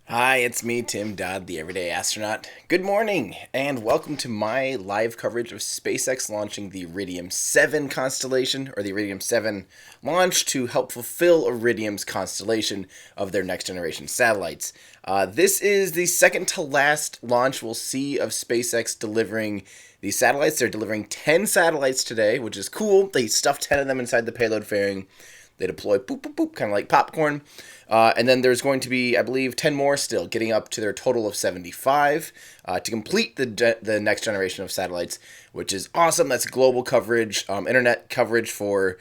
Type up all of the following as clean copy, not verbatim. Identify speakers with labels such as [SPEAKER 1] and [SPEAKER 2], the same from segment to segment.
[SPEAKER 1] Hi, it's me, Tim Dodd, the Everyday Astronaut. Good morning, and welcome to my live coverage of SpaceX launching the Iridium 7 constellation, or the Iridium 7 launch to help fulfill Iridium's constellation of their next generation satellites. This is the second to last launch we'll see of SpaceX delivering these satellites. They're delivering 10 satellites today, which is cool. They stuffed 10 of them inside the payload fairing. They deploy boop, boop, boop, kind of like popcorn. And then there's going to be, I believe, 10 more still, getting up to their total of 75 to complete the next generation of satellites, which is awesome. That's global coverage, internet coverage for,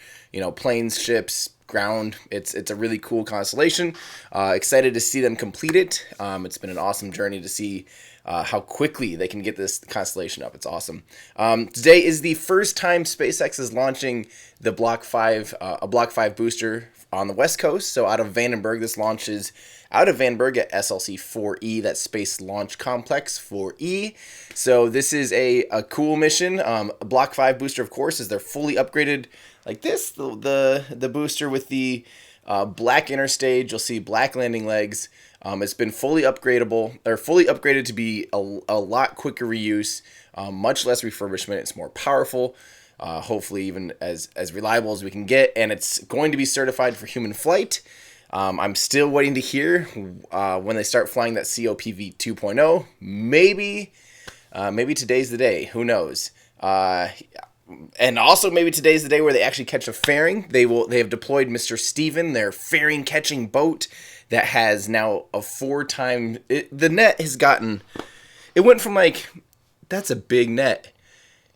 [SPEAKER 1] planes, ships, ground. It's a really cool constellation. Excited to see them complete it. It's been an awesome journey to see how quickly they can get this constellation up. It's awesome. Today is the first time SpaceX is launching the Block 5, a Block 5 booster on the West Coast. So out of Vandenberg, this launches out of Vandenberg at SLC 4E, that Space Launch Complex 4E. So this is a cool mission. A Block 5 booster, of course, is they're fully upgraded like this. The booster with the black inner stage. You'll see black landing legs. It's been fully upgradable, or fully upgraded to be a lot quicker reuse, much less refurbishment. It's more powerful, hopefully even as reliable as we can get, and it's going to be certified for human flight. I'm still waiting to hear when they start flying that COPV 2.0. Maybe today's the day. Who knows? And also maybe today's the day where they actually catch a fairing. They have deployed Mr. Steven, their fairing catching boat that has now a 4-time. The net has gotten. It went from that's a big net.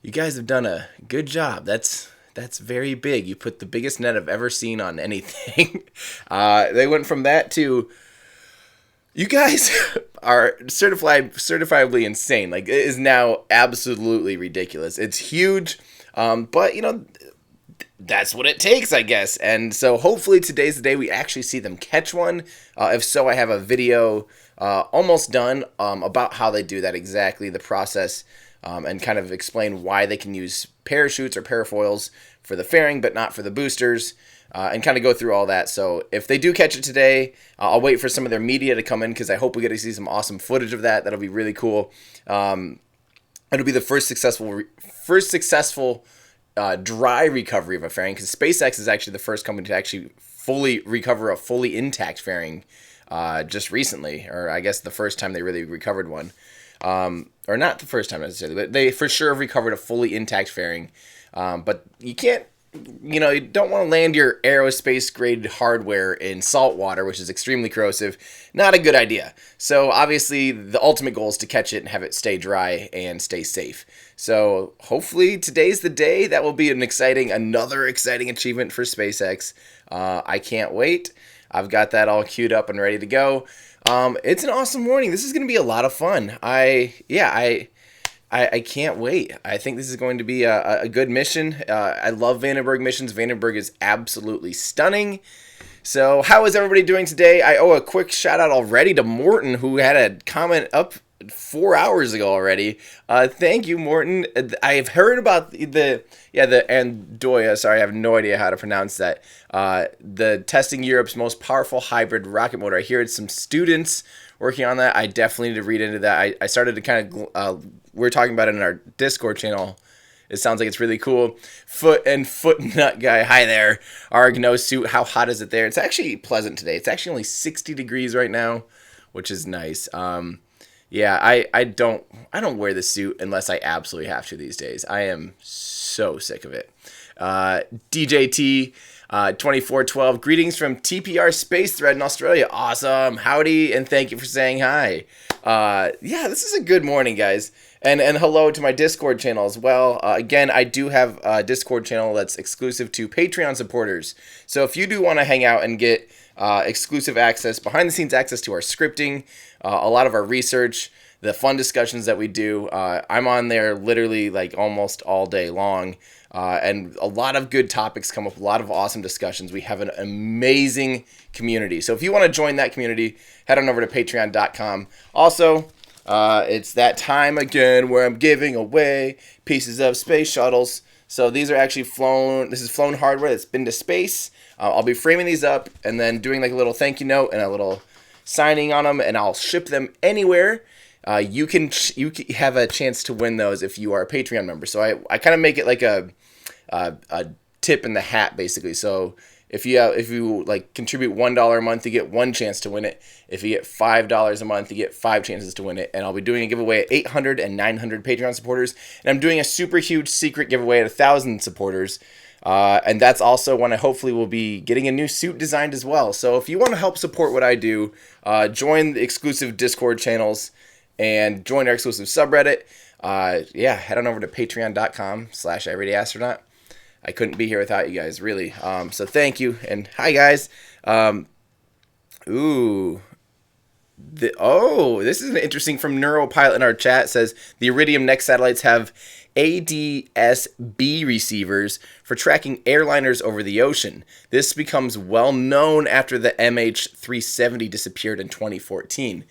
[SPEAKER 1] You guys have done a good job. That's very big. You put the biggest net I've ever seen on anything. They went from that to. You guys are certifiably insane. It is now absolutely ridiculous. It's huge, but that's what it takes, I guess. And so hopefully today's the day we actually see them catch one. If so, I have a video almost done about how they do that exactly, the process, and kind of explain why they can use parachutes or parafoils for the fairing, but not for the boosters. And kind of go through all that. So if they do catch it today, I'll wait for some of their media to come in because I hope we get to see some awesome footage of that. That'll be really cool. It'll be the first successful dry recovery of a fairing, because SpaceX is actually the first company to actually fully recover a fully intact fairing just recently, or I guess the first time they really recovered one. Or not the first time necessarily, but they for sure have recovered a fully intact fairing. But you can't. You don't want to land your aerospace grade hardware in salt water, which is extremely corrosive. Not a good idea. So obviously the ultimate goal is to catch it and have it stay dry and stay safe. So hopefully today's the day. That will be another exciting achievement for SpaceX. I can't wait. I've got that all queued up and ready to go. It's an awesome morning. This is going to be a lot of fun. I can't wait. I think this is going to be a good mission. I love Vandenberg missions. Vandenberg is absolutely stunning. So how is everybody doing today? I owe a quick shout out already to Morton, who had a comment up 4 hours ago already. Thank you, Morton. I've heard about the Andoya. Sorry, I have no idea how to pronounce that. The testing Europe's most powerful hybrid rocket motor. I hear it's some students working on that. I definitely need to read into that. I started to kind of, we're talking about it in our Discord channel. It sounds like it's really cool. Foot nut guy. Hi there. Arg no suit. How hot is it there? It's actually pleasant today. It's actually only 60 degrees right now, which is nice. I don't wear the suit unless I absolutely have to these days. I am so sick of it. DJT 2412, greetings from TPR Space Thread in Australia. Awesome. Howdy, and thank you for saying hi. This is a good morning, guys. And hello to my Discord channel as well. Again, I do have a Discord channel that's exclusive to Patreon supporters. So if you do want to hang out and get exclusive access, behind the scenes access to our scripting, a lot of our research, the fun discussions that we do, I'm on there literally almost all day long. And a lot of good topics come up, a lot of awesome discussions. We have an amazing community. So if you want to join that community, head on over to patreon.com. Also, it's that time again where I'm giving away pieces of space shuttles. So these are actually this is flown hardware that's been to space. I'll be framing these up and then doing a little thank you note and a little signing on them, and I'll ship them anywhere. You can have a chance to win those if you are a Patreon member. So I kind of make it like a tip in the hat, basically. So if you like contribute $1 a month, you get one chance to win it. If you get $5 a month, you get 5 chances to win it. And I'll be doing a giveaway at 800 and 900 Patreon supporters, and I'm doing a super huge secret giveaway at 1,000 supporters. And that's also when I hopefully will be getting a new suit designed as well. So if you want to help support what I do, join the exclusive Discord channels and join our exclusive subreddit. Head on over to patreon.com/everydayastronaut. I couldn't be here without you guys, really. So thank you, and hi guys. This is interesting from Neuropilot in our chat. Says the Iridium Next satellites have ADS-B receivers for tracking airliners over the ocean. This becomes well known after the MH370 disappeared in 2014.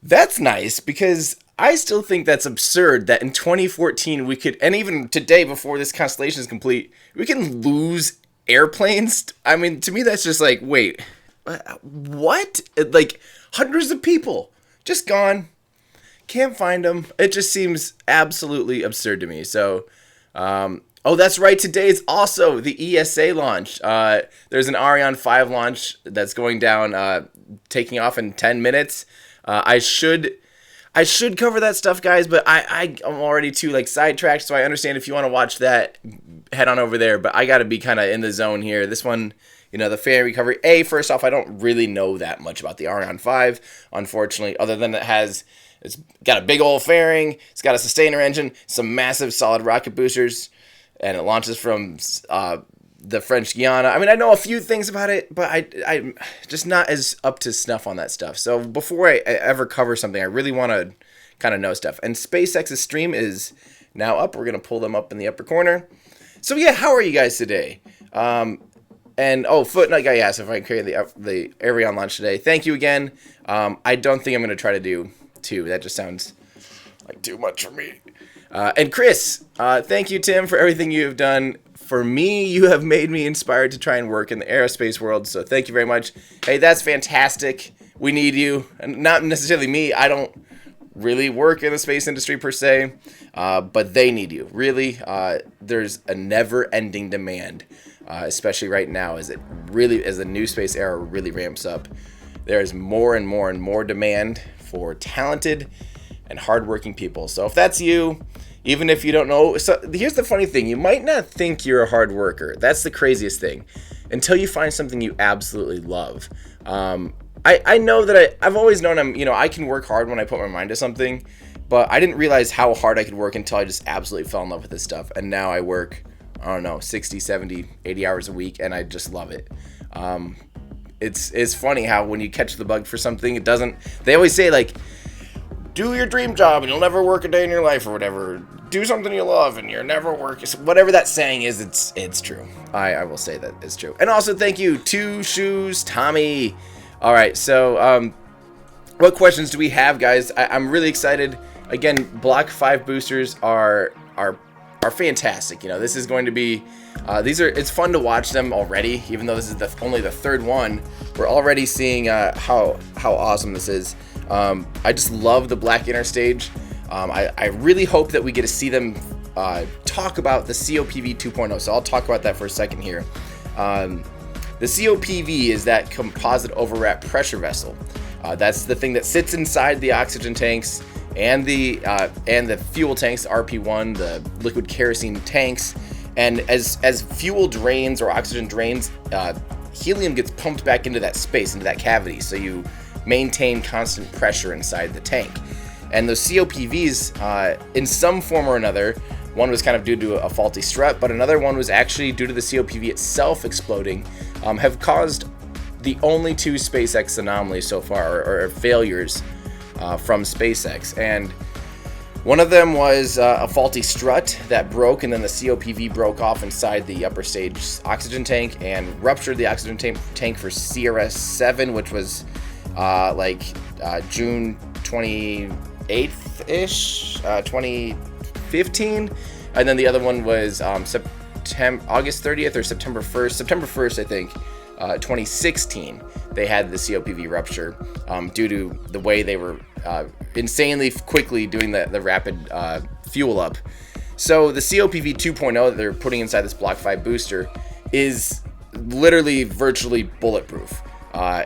[SPEAKER 1] That's nice, because I still think that's absurd that in 2014 we could, and even today before this constellation is complete, we can lose airplanes. I mean, to me that's just like, wait, what? Like, hundreds of people just gone. Can't find them. It just seems absolutely absurd to me. So, that's right. Today is also the ESA launch. There's an Ariane 5 launch that's going down, taking off in 10 minutes. I should cover that stuff, guys, but I'm already too sidetracked, so I understand if you want to watch that, head on over there. But I got to be kind of in the zone here. This one, the fairing recovery. First off, I don't really know that much about the Ariane 5, unfortunately, other than it's got a big old fairing, it's got a sustainer engine, some massive solid rocket boosters, and it launches from the French Guiana. I mean, I know a few things about it, but I'm just not as up to snuff on that stuff. So before I ever cover something, I really want to kind of know stuff. And SpaceX's stream is now up. We're going to pull them up in the upper corner. So yeah, how are you guys today? Footnote guy asked if I can carry the Ariane launch today. Thank you again. I don't think I'm going to try to do 2. That just sounds like too much for me. And Chris, thank you, Tim, for everything you have done. For me, you have made me inspired to try and work in the aerospace world, so thank you very much. Hey, that's fantastic. We need you. And not necessarily me. I don't really work in the space industry per se, but they need you. Really, there's a never-ending demand, especially right now as the new space era really ramps up. There's more and more and more demand for talented and hardworking people. So if that's you, even if you don't know, so here's the funny thing, you might not think you're a hard worker. That's the craziest thing, until you find something you absolutely love. I know that I've always known I can work hard when I put my mind to something, but I didn't realize how hard I could work until I just absolutely fell in love with this stuff. And now I work, 60, 70, 80 hours a week, and I just love it. It's funny how when you catch the bug for something, they always say do your dream job and you'll never work a day in your life or whatever. Do something you love and you're never working. Whatever that saying is, it's true. I will say that it's true. And also thank you, Two Shoes Tommy. All right, so what questions do we have, guys? I'm really excited. Again, Block 5 boosters are fantastic. This is going to be it's fun to watch them already, even though this is only the third one. We're already seeing how awesome this is. I just love the black inner stage. I really hope that we get to see them talk about the COPV 2.0. So I'll talk about that for a second here. The COPV is that composite overwrap pressure vessel. That's the thing that sits inside the oxygen tanks and the fuel tanks, RP1, the liquid kerosene tanks. And as fuel drains or oxygen drains, helium gets pumped back into that space, into that cavity. So you maintain constant pressure inside the tank. And those COPVs, in some form or another, one was kind of due to a faulty strut, but another one was actually due to the COPV itself exploding, have caused the only 2 SpaceX anomalies so far, or failures from SpaceX. And one of them was a faulty strut that broke, and then the COPV broke off inside the upper stage oxygen tank and ruptured the oxygen tank for CRS-7, which was June 28th-ish, 2015. And then the other one was August 30th or September 1st. September 1st, I think. 2016, they had the COPV rupture due to the way they were insanely quickly doing the rapid fuel up. So the COPV 2.0 that they're putting inside this Block 5 booster is literally virtually bulletproof.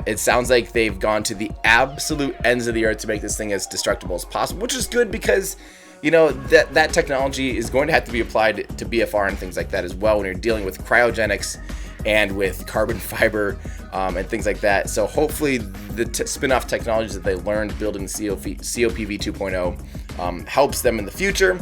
[SPEAKER 1] It sounds like they've gone to the absolute ends of the earth to make this thing as destructible as possible, which is good because, you know, that technology is going to have to be applied to BFR and things like that as well when you're dealing with cryogenics and with carbon fiber and things like that. So hopefully the spin-off technologies that they learned building COPV 2.0 helps them in the future.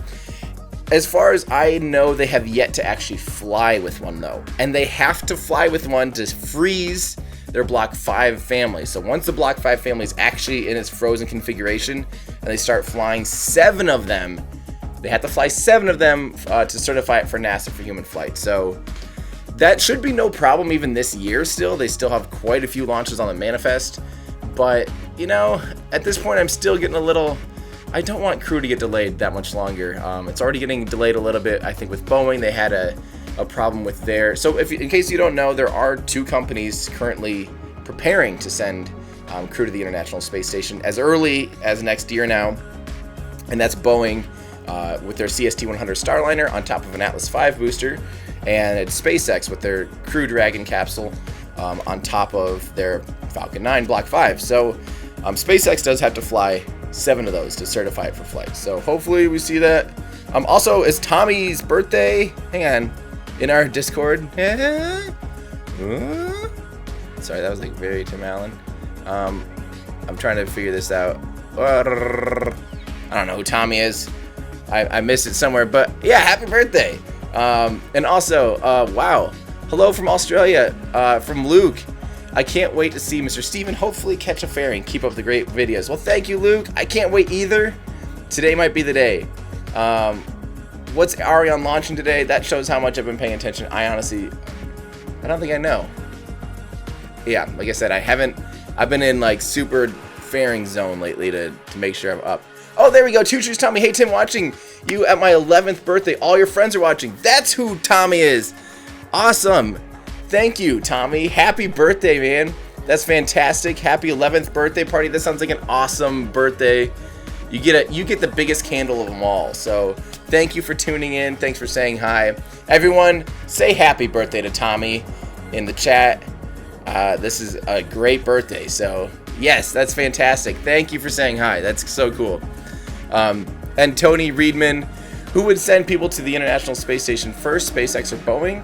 [SPEAKER 1] As far as I know, they have yet to actually fly with one, though. And they have to fly with one to freeze their Block 5 family. So once the Block 5 family is actually in its frozen configuration and they start flying 7 of them, they have to fly 7 of them to certify it for NASA for human flight. So that should be no problem even this year still. They still have quite a few launches on the manifest. But, you know, at this point, I'm still getting a little... I don't want Crew to get delayed that much longer. It's already getting delayed a little bit. I think with Boeing, they had a problem with their... So in case you don't know, there are 2 companies currently preparing to send Crew to the International Space Station as early as next year now. And that's Boeing with their CST-100 Starliner on top of an Atlas V booster. And it's SpaceX with their Crew Dragon capsule on top of their Falcon 9 Block 5. So SpaceX does have to fly 7 of those to certify it for flight. So hopefully we see that. Also, it's Tommy's birthday. Hang on. In our Discord. Sorry, that was like very Tim Allen. I'm trying to figure this out. I don't know who Tommy is. I missed it somewhere, but yeah, happy birthday. And also, wow. Hello from Australia, from Luke. I can't wait to see Mr. Steven hopefully catch a fairing. Keep up the great videos. Well, thank you, Luke. I can't wait either. Today might be the day. What's Ariane launching today? That shows how much I've been paying attention. I don't think I know. Yeah, like I said, I've been in like super fairing zone lately to make sure I'm up. Oh, there we go. Choo Choo's Tommy. Hey, Tim, watching you at my 11th birthday. All your friends are watching. That's who Tommy is. Awesome. Thank you, Tommy. Happy birthday, man. That's fantastic. Happy 11th birthday party. That sounds like an awesome birthday. You get the biggest candle of them all. So thank you for tuning in. Thanks for saying hi. Everyone, say happy birthday to Tommy in the chat. This is a great birthday. So yes, that's fantastic. Thank you for saying hi. That's so cool. And Tony Reedman, who would send people to the International Space Station first, SpaceX or Boeing?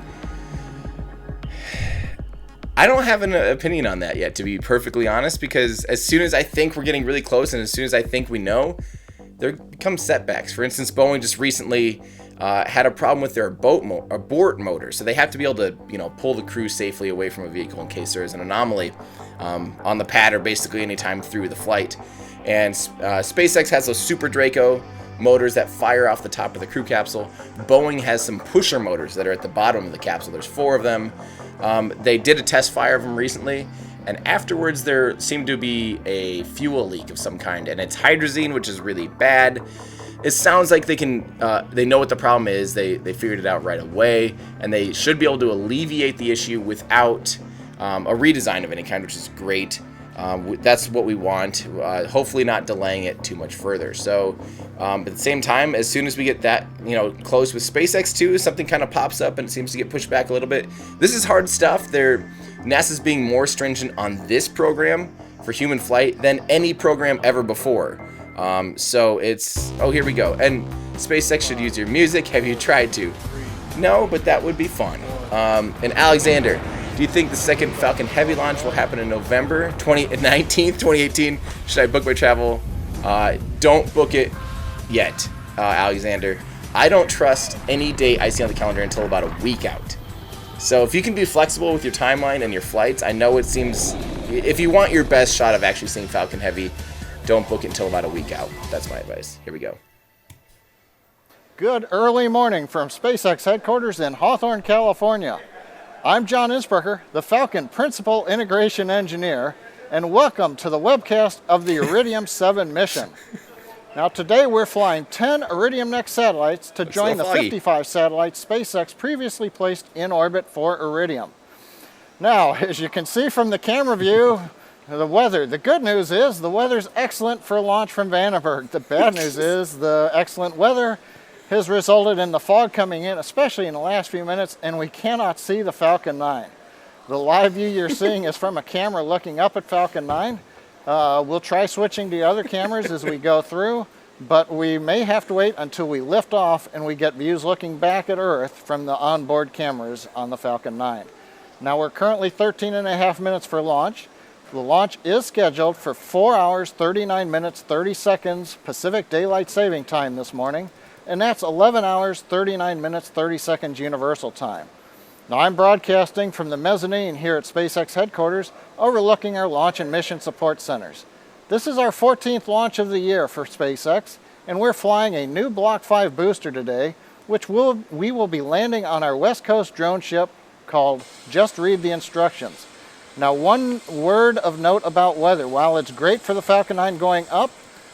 [SPEAKER 1] I don't have an opinion on that yet, to be perfectly honest, because as soon as I think we're getting really close and as soon as I think we know, there come setbacks. For instance, Boeing just recently had a problem with their abort motor, so they have to be able to, pull the crew safely away from a vehicle in case there is an anomaly on the pad or basically anytime through the flight. And SpaceX has those Super Draco motors that fire off the top of the crew capsule. Boeing has some pusher motors that are at the bottom of the capsule. There's 4 of them. They did a test fire of them recently, and afterwards there seemed to be a fuel leak of some kind, and it's hydrazine, which is really bad. It sounds like they know what the problem is. They figured it out right away, and they should be able to alleviate the issue without a redesign of any kind, which is great. That's what we want, hopefully not delaying it too much further. So at the same time, as soon as we get that close with SpaceX too, something kind of pops up and it seems to get pushed back a little bit. This is hard stuff. NASA's being more stringent on this program for human flight than any program ever before. So it's, oh, here we go. And SpaceX should use your music. Have you tried to? No, but that would be fun. And Alexander, do you think the second Falcon Heavy launch will happen in November 19th, 2018? Should I book my travel? Don't book it yet, Alexander. I don't trust any date I see on the calendar until about a week out. So if you can be flexible with your timeline and your flights, I know it seems, if you want your best shot of actually seeing Falcon Heavy, don't book it until about a week out. That's my advice. Here we go.
[SPEAKER 2] Good early morning from SpaceX headquarters in Hawthorne, California. I'm John Innsbrucker, the Falcon Principal Integration Engineer, and welcome to the webcast of the Iridium 7 mission. Now today we're flying 10 Iridium Next satellites to join the 55 satellites SpaceX previously placed in orbit for Iridium. Now, as you can see from the camera view, the weather. The good news is the weather's excellent for a launch from Vandenberg. The bad news is the excellent weather has resulted in the fog coming in, especially in the last few minutes, and we cannot see the Falcon 9. The live view you're seeing is from a camera looking up at Falcon 9. We'll try switching to other cameras as we go through, but we may have to wait until we lift off and we get views looking back at Earth from the onboard cameras on the Falcon 9. Now we're currently 13.5 minutes for launch. The launch is scheduled for 4 hours, 39 minutes, 30 seconds Pacific Daylight Saving Time this morning, and that's 11 hours, 39 minutes, 30 seconds Universal Time. Now I'm broadcasting from the mezzanine here at SpaceX headquarters, overlooking our launch and mission support centers. This is our 14th launch of the year for SpaceX, and we're flying a new Block 5 booster today, which we will be landing on our West Coast drone ship called Just Read the Instructions. Now, one word of note about weather. While it's great for the Falcon 9 going up,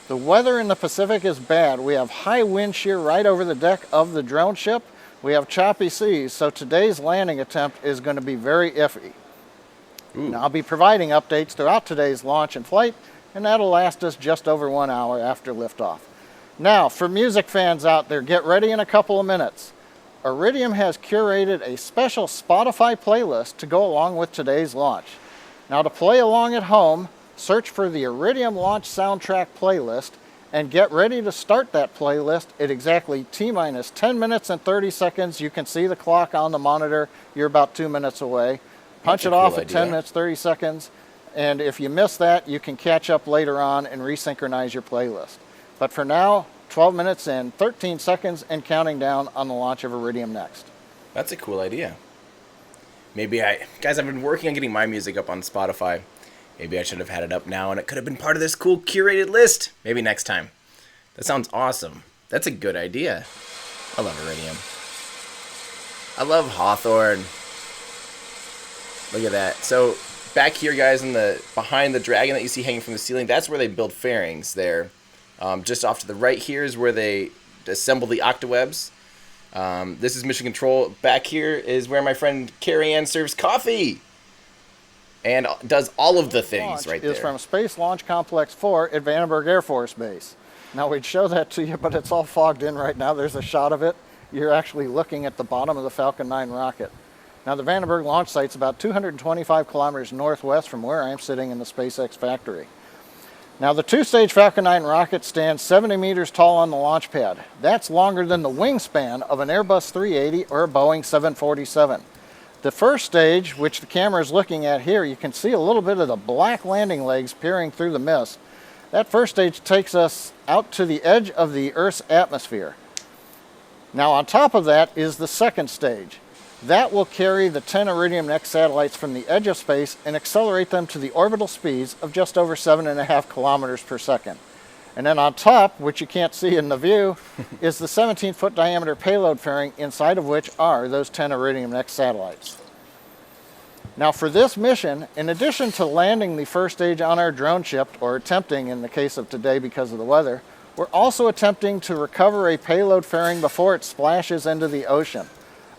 [SPEAKER 2] the weather in the Pacific is bad. We have high wind shear right over the deck of the drone ship. We have choppy seas, so today's landing attempt is going to be very iffy. Now, I'll be providing updates throughout today's launch and flight, and that'll last us just over 1 hour after liftoff. Now, for music fans out there, get ready in a couple of minutes. Iridium has curated a special Spotify playlist to go along with today's launch. Now, to play along at home, search for the Iridium Launch Soundtrack playlist and get ready to start that playlist at exactly T-minus 10 minutes and 30 seconds. You can see the clock on the monitor. You're about 2 minutes away. Punch it off at 10 minutes, 30 seconds. And if you miss that, you can catch up later on and resynchronize your playlist. But for now, 12 minutes and 13 seconds and counting down on the launch of Iridium Next.
[SPEAKER 1] That's a cool idea. Guys, I've been working on getting my music up on Spotify. Maybe I should have had it up now, and it could have been part of this cool curated list. Maybe next time. That sounds awesome. That's a good idea. I love Iridium. I love Hawthorne. Look at that. So back here, guys, behind the Dragon that you see hanging from the ceiling, that's where they build fairings there. Just off to the right here is where they assemble the octawebs. This is Mission Control. Back here is where my friend Carrie Ann serves coffee and does all of the things right there.
[SPEAKER 2] Is from Space Launch Complex 4 at Vandenberg Air Force Base. Now, we'd show that to you, but it's all fogged in right now. There's a shot of it. You're actually looking at the bottom of the Falcon 9 rocket. Now, the Vandenberg launch site's about 225 kilometers northwest from where I'm sitting in the SpaceX factory. Now, the two-stage Falcon 9 rocket stands 70 meters tall on the launch pad. That's longer than the wingspan of an Airbus 380 or a Boeing 747. The first stage, which the camera is looking at here, you can see a little bit of the black landing legs peering through the mist. That first stage takes us out to the edge of the Earth's atmosphere. Now, on top of that is the second stage. That will carry the 10 Iridium Next satellites from the edge of space and accelerate them to the orbital speeds of just over 7.5 kilometers per second. And then on top, which you can't see in the view, is the 17-foot diameter payload fairing, inside of which are those 10 Iridium Next satellites. Now, for this mission, in addition to landing the first stage on our drone ship, or attempting in the case of today because of the weather, we're also attempting to recover a payload fairing before it splashes into the ocean.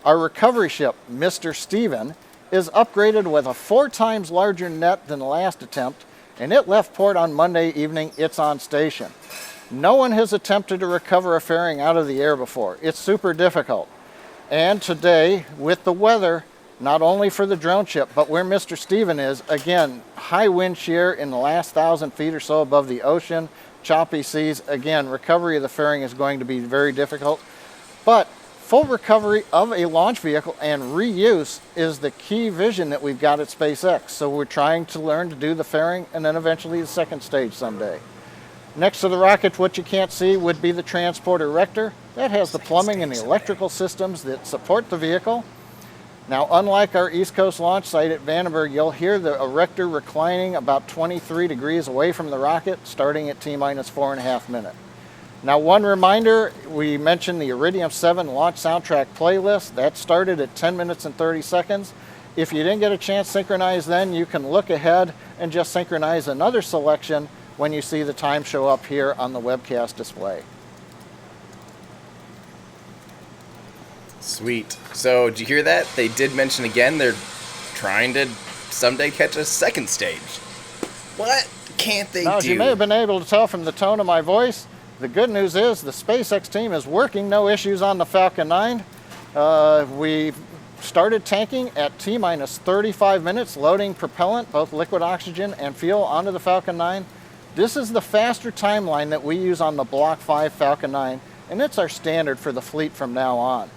[SPEAKER 2] Our recovery ship, Mr. Steven, is upgraded with a 4 times larger net than the last attempt, and it left port on Monday evening. It's on station. No one has attempted to recover a fairing out of the air before. It's super difficult. And today, with the weather, not only for the drone ship, but where Mr. Steven is, again, high wind shear in the last 1,000 feet or so above the ocean, choppy seas, again, recovery of the fairing is going to be very difficult. But full recovery of a launch vehicle and reuse is the key vision that we've got at SpaceX. So we're trying to learn to do the fairing and then eventually the second stage someday. Next to the rocket, what you can't see would be the transporter erector. That has the plumbing and the electrical systems that support the vehicle. Now, unlike our East Coast launch site at Vandenberg, you'll hear the erector reclining about 23 degrees away from the rocket, starting at T-minus 4.5 minutes. Now, one reminder, we mentioned the Iridium 7 launch soundtrack playlist. That started at 10 minutes and 30 seconds. If you didn't get a chance to synchronize then, you can look ahead and just synchronize another selection when you see the time show up here on the webcast display.
[SPEAKER 1] Sweet. So, did you hear that? They did mention again they're trying to someday catch a second stage. What can't they do?
[SPEAKER 2] Now, as you may have been able to tell from the tone of my voice, the good news is the SpaceX team is working no issues on the Falcon 9. We started tanking at T-minus 35 minutes, loading propellant, both liquid oxygen and fuel, onto the Falcon 9. This is the faster timeline that we use on the Block 5 Falcon 9, and it's our standard for the fleet from now on.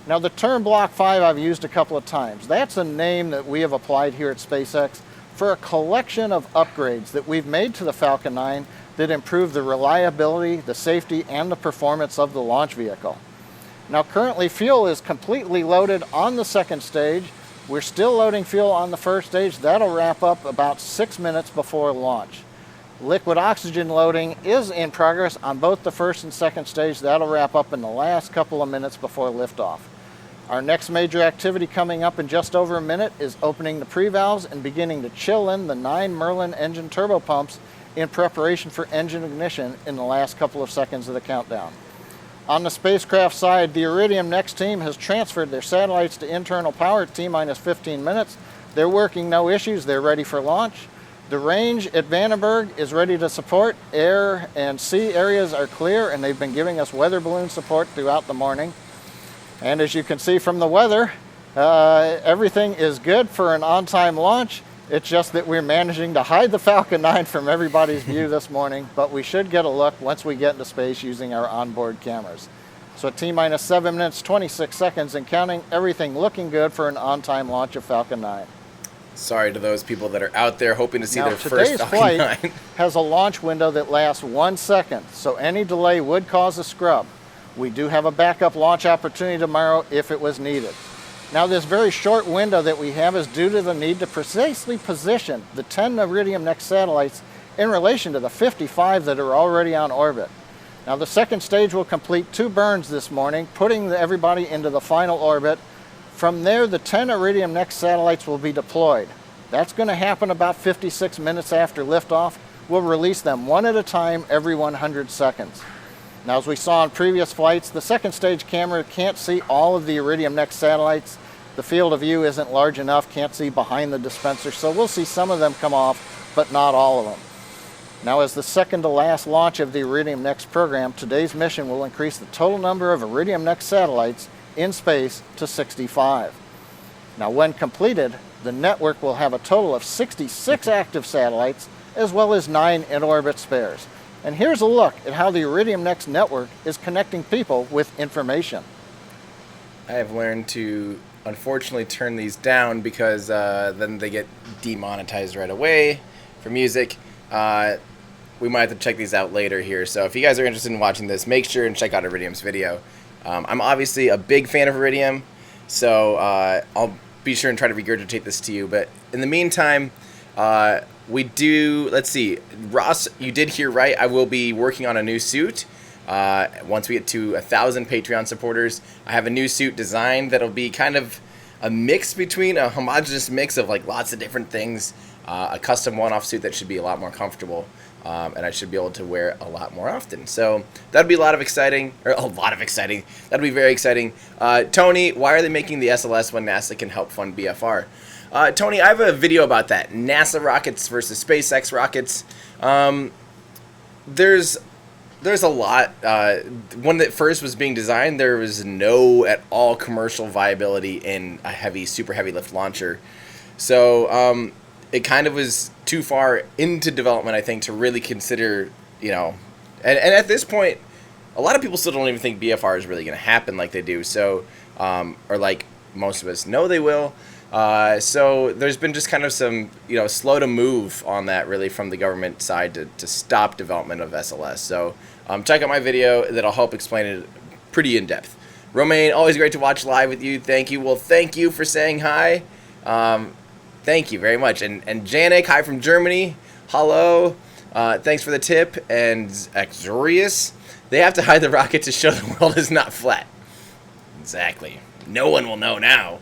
[SPEAKER 2] Now, the term Block 5 I've used a couple of times. That's a name that we have applied here at SpaceX for a collection of upgrades that we've made to the Falcon 9 that improve the reliability, the safety, and the performance of the launch vehicle. Now, currently, fuel is completely loaded on the second stage. We're still loading fuel on the first stage. That'll wrap up about 6 minutes before launch. Liquid oxygen loading is in progress on both the first and second stage. That'll wrap up in the last couple of minutes before liftoff. Our next major activity coming up in just over a minute is opening the pre-valves and beginning to chill in the 9 Merlin engine turbopumps in preparation for engine ignition in the last couple of seconds of the countdown. On the spacecraft side, the Iridium Next team has transferred their satellites to internal power at T-minus 15 minutes. They're working no issues. They're ready for launch. The range at Vandenberg is ready to support. Air and sea areas are clear, and they've been giving us weather balloon support throughout the morning. And as you can see from the weather, everything is good for an on-time launch. It's just that we're managing to hide the Falcon 9 from everybody's view this morning, but we should get a look once we get into space using our onboard cameras. So at T-minus 7 minutes, 26 seconds and counting, everything looking good for an on-time launch of Falcon 9.
[SPEAKER 1] Sorry to those people that are out there hoping to see
[SPEAKER 2] Now,
[SPEAKER 1] their first Falcon
[SPEAKER 2] today's
[SPEAKER 1] 9.
[SPEAKER 2] flight has a launch window that lasts 1 second, so any delay would cause a scrub. We do have a backup launch opportunity tomorrow if it was needed. Now, this very short window that we have is due to the need to precisely position the 10 Iridium Next satellites in relation to the 55 that are already on orbit. Now, the second stage will complete 2 burns this morning, putting everybody into the final orbit. From there, the 10 Iridium Next satellites will be deployed. That's going to happen about 56 minutes after liftoff. We'll release them one at a time every 100 seconds. Now, as we saw on previous flights, the second stage camera can't see all of the Iridium Next satellites. The field of view isn't large enough, can't see behind the dispenser, so we'll see some of them come off, but not all of them. Now, as the second to last launch of the Iridium Next program, today's mission will increase the total number of Iridium Next satellites in space to 65. Now, when completed, the network will have a total of 66 active satellites, as well as 9 in-orbit spares. And here's a look at how the Iridium Next network is connecting people with information.
[SPEAKER 1] I have learned to unfortunately turn these down because then they get demonetized right away for music. We might have to check these out later here. So if you guys are interested in watching this, make sure and check out Iridium's video. I'm obviously a big fan of Iridium, so I'll be sure and try to regurgitate this to you. But in the meantime, let's see, Ross, you did hear right. I will be working on a new suit. Once we get to 1,000 Patreon supporters, I have a new suit designed that'll be kind of a mix between a homogeneous mix of like lots of different things, a custom one-off suit that should be a lot more comfortable, and I should be able to wear it a lot more often. So that'd be That'd be very exciting. Tony, why are they making the SLS when NASA can help fund BFR? Tony, I have a video about that. NASA rockets versus SpaceX rockets. There's a lot. When that first was being designed, there was no at all commercial viability in a super heavy lift launcher. So it kind of was too far into development, I think, to really consider, and at this point, a lot of people still don't even think BFR is really going to happen like they do. So, or like most of us know they will. So there's been just kind of some, slow to move on that really from the government side to stop development of SLS. So check out my video. That'll help explain it pretty in depth. Romaine, always great to watch live with you. Thank you. Well, thank you for saying hi. Thank you very much. And Janik, hi from Germany. Hello. Thanks for the tip. And Axorius, they have to hide the rocket to show the world is not flat. Exactly. No one will know now.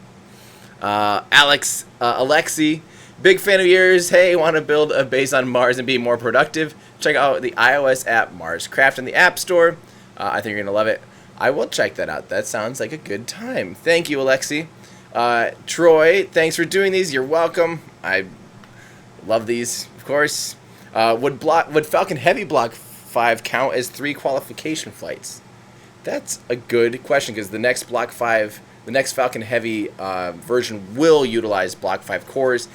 [SPEAKER 1] Alexi, big fan of yours. Hey, want to build a base on Mars and be more productive? Check out the iOS app Marscraft in the App Store. I think you're going to love it. I will check that out. That sounds like a good time. Thank you, Alexi. Troy, thanks for doing these. You're welcome. I love these, of course. Would Falcon Heavy Block 5 count as 3 qualification flights? That's a good question, because the next Block 5, the next Falcon Heavy version will utilize Block 5 cores.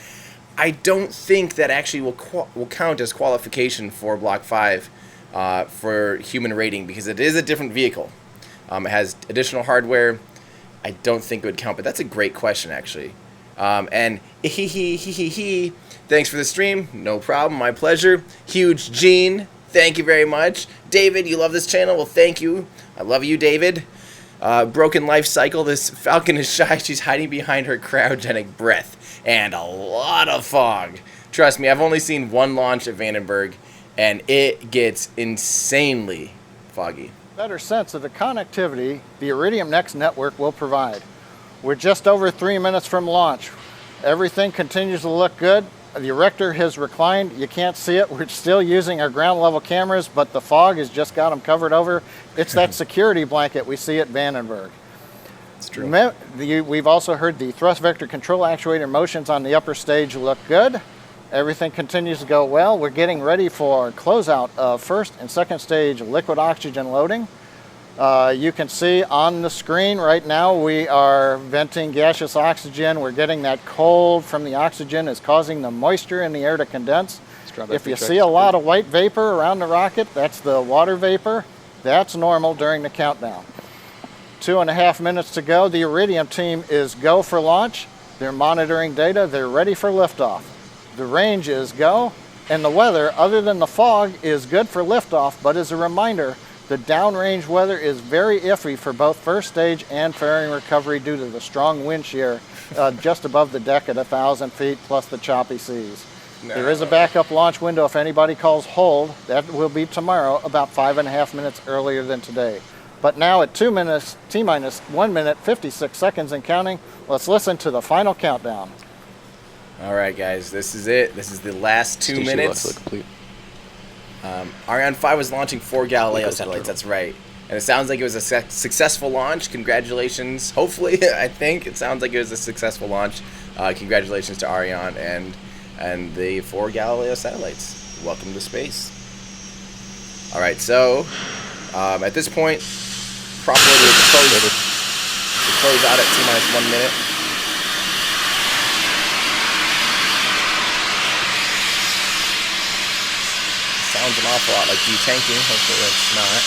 [SPEAKER 1] I don't think that actually will count as qualification for Block 5 for human rating, because it is a different vehicle. It has additional hardware. I don't think it would count, but that's a great question, actually. And thanks for the stream. No problem. My pleasure. Huge Gene, thank you very much. David, you love this channel. Well, thank you. I love you, David. Broken life cycle. This Falcon is shy. She's hiding behind her cryogenic breath and a lot of fog. Trust me, I've only seen one launch at Vandenberg, and it gets insanely foggy.
[SPEAKER 2] Better sense of the connectivity the Iridium Next network will provide. We're just over 3 minutes from launch. Everything continues to look good. The erector has reclined. You can't see it. We're still using our ground level cameras, but the fog has just got them covered over. It's that security blanket we see at Vandenberg.
[SPEAKER 1] It's true.
[SPEAKER 2] We've also heard the thrust vector control actuator motions on the upper stage look good. Everything continues to go well. We're getting ready for closeout of first and second stage liquid oxygen loading. You can see on the screen right now we are venting gaseous oxygen. We're getting that cold from the oxygen is causing the moisture in the air to condense. If you see a lot of white vapor around the rocket, that's the water vapor. That's normal during the countdown. 2.5 minutes to go. The Iridium team is go for launch. They're monitoring data. They're ready for liftoff. The range is go, and the weather, other than the fog, is good for liftoff, but as a reminder, the downrange weather is very iffy for both first stage and fairing recovery due to the strong wind shear just above the deck at 1,000 feet plus the choppy seas. No. There is a backup launch window if anybody calls hold. That will be tomorrow, about 5.5 minutes earlier than today. But now at 2 minutes, T-minus 1 minute, 56 seconds and counting, let's listen to the final countdown.
[SPEAKER 1] All right, guys, this is it. This is the last 2 minutes. Ariane 5 was launching 4 Galileo satellites, that's right. And it sounds like it was a successful launch. Congratulations. Hopefully, I think it sounds like it was a successful launch. Congratulations to Ariane and the 4 Galileo satellites. Welcome to space. All right, so at this point, proper order to close out at T-minus 1 minute. Sounds an awful lot like detanking. Hopefully that's not.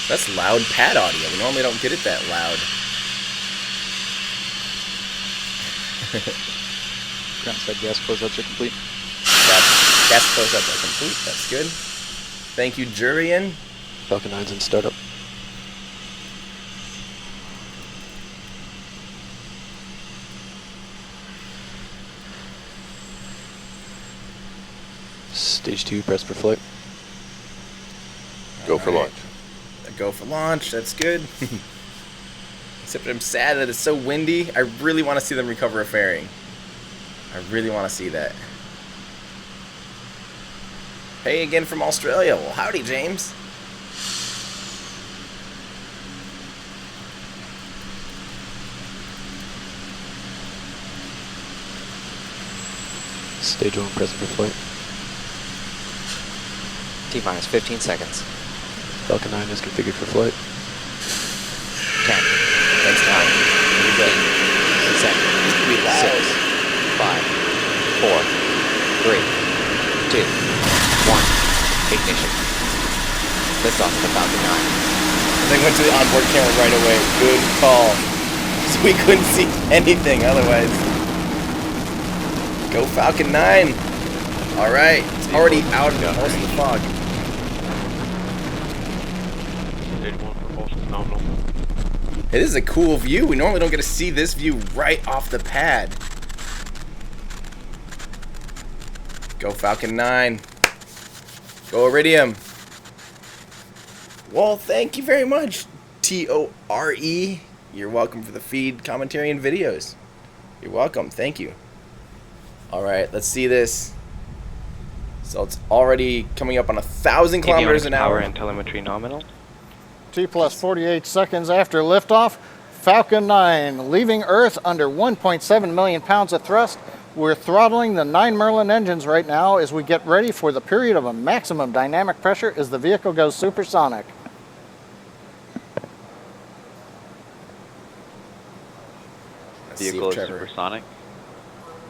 [SPEAKER 1] That's loud pad audio. We normally don't get it that loud.
[SPEAKER 3] Ground side gas closeouts are complete.
[SPEAKER 1] Gas closeouts are complete. That's good. Thank you, Jurian.
[SPEAKER 3] Falcon 9's in startup. Stage 2, press for flight.
[SPEAKER 4] Go for launch.
[SPEAKER 1] Go for launch, that's good. Except I'm sad that it's so windy. I really want to see them recover a fairing. I really want to see that. Hey, again from Australia. Well, howdy, James.
[SPEAKER 3] Stage 1, press for flight.
[SPEAKER 5] T-minus 15 seconds.
[SPEAKER 3] Falcon 9 is configured for flight.
[SPEAKER 5] 10. Thanks, 9. Here we go. 7. 6. 5. 4. 3. 2. 1. Ignition. Lift off the Falcon 9.
[SPEAKER 1] They went to the onboard camera right away. Good call. So we couldn't see anything otherwise. Go Falcon 9. All right. It's already out of most of the fog. It is a cool view. We normally don't get to see this view right off the pad. Go Falcon 9. Go Iridium. Well, thank you very much, T-O-R-E. You're welcome for the feed, commentary, and videos. You're welcome. Thank you. All right, let's see this. So it's already coming up on 1,000 kilometers an hour.
[SPEAKER 6] Power and telemetry nominal.
[SPEAKER 2] T plus 48 seconds after liftoff. Falcon 9 leaving Earth under 1.7 million pounds of thrust. We're throttling the 9 Merlin engines right now as we get ready for the period of a maximum dynamic pressure as the vehicle goes supersonic.
[SPEAKER 5] Vehicle is supersonic.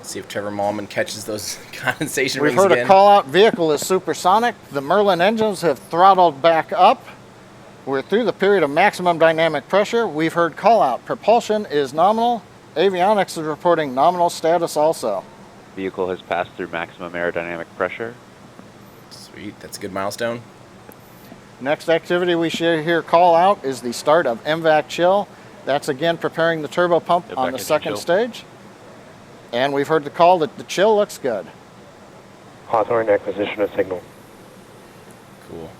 [SPEAKER 1] See if Trevor Mallman catches those condensation
[SPEAKER 2] We've
[SPEAKER 1] rings
[SPEAKER 2] heard
[SPEAKER 1] again.
[SPEAKER 2] a call out, vehicle is supersonic. The Merlin engines have throttled back up. We're through the period of maximum dynamic pressure. We've heard call out, propulsion is nominal. Avionics is reporting nominal status also.
[SPEAKER 5] Vehicle has passed through maximum aerodynamic pressure.
[SPEAKER 1] Sweet, that's a good milestone.
[SPEAKER 2] Next activity we should hear call out is the start of MVAC chill. That's again preparing the turbo pump on the second stage. And we've heard the call that the chill looks good.
[SPEAKER 4] Hawthorne acquisition of signal.
[SPEAKER 1] Cool.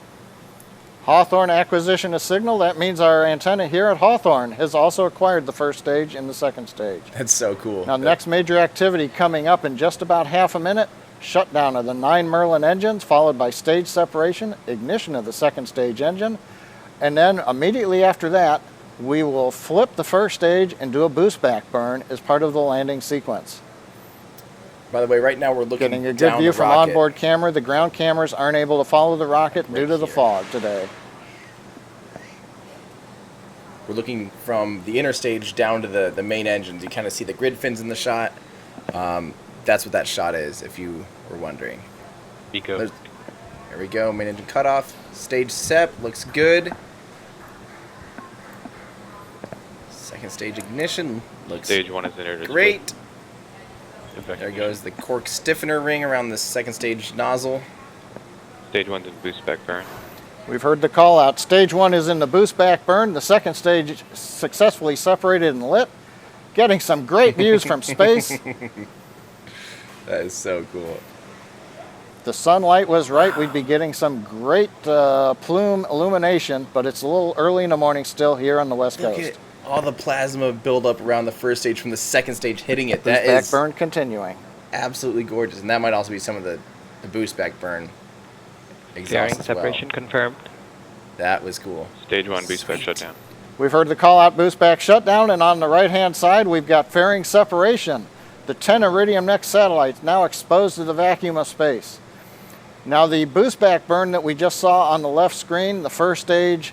[SPEAKER 2] Hawthorne acquisition of signal. That means our antenna here at Hawthorne has also acquired the first stage and the second stage.
[SPEAKER 1] That's so cool.
[SPEAKER 2] Now, next major activity coming up in just about half a minute. Shutdown of the 9 Merlin engines, followed by stage separation, ignition of the second stage engine. And then immediately after that, we will flip the first stage and do a boost back burn as part of the landing sequence.
[SPEAKER 1] By the way, right now we're looking
[SPEAKER 2] Getting a good
[SPEAKER 1] down
[SPEAKER 2] view
[SPEAKER 1] the
[SPEAKER 2] from
[SPEAKER 1] rocket.
[SPEAKER 2] onboard camera. The ground cameras aren't able to follow the rocket due to the
[SPEAKER 1] here.
[SPEAKER 2] fog today.
[SPEAKER 1] We're looking from the inner stage down to the main engines. You kind of see the grid fins in the shot. That's what that shot is, if you were wondering.
[SPEAKER 5] Eco.
[SPEAKER 1] There we go, main engine cutoff. Stage sep, looks good. Second stage ignition, looks
[SPEAKER 5] Stage 1 is entered as
[SPEAKER 1] great.
[SPEAKER 5] full.
[SPEAKER 1] There goes the cork stiffener ring around the second stage nozzle.
[SPEAKER 5] Stage 1's in boost back burn.
[SPEAKER 2] We've heard the call out. Stage 1 is in the boost back burn. The second stage successfully separated and lit. Getting some great views from space.
[SPEAKER 1] That is so cool.
[SPEAKER 2] The sunlight was right. We'd be getting some great plume illumination, but it's a little early in the morning still here on the West
[SPEAKER 1] Look
[SPEAKER 2] Coast.
[SPEAKER 1] at all the plasma buildup around the first stage from the second stage hitting it.
[SPEAKER 2] Boost
[SPEAKER 1] That
[SPEAKER 2] back
[SPEAKER 1] is
[SPEAKER 2] burn continuing.
[SPEAKER 1] absolutely gorgeous. And that might also be some of the boost back burn exhaust
[SPEAKER 5] Fairing
[SPEAKER 1] as well.
[SPEAKER 5] separation confirmed.
[SPEAKER 1] That was cool.
[SPEAKER 5] Stage 1 boost back shutdown.
[SPEAKER 2] We've heard the call out boost back shutdown, and on the right hand side we've got fairing separation. The 10 Iridium Next satellites now exposed to the vacuum of space. Now the boost back burn that we just saw on the left screen, the first stage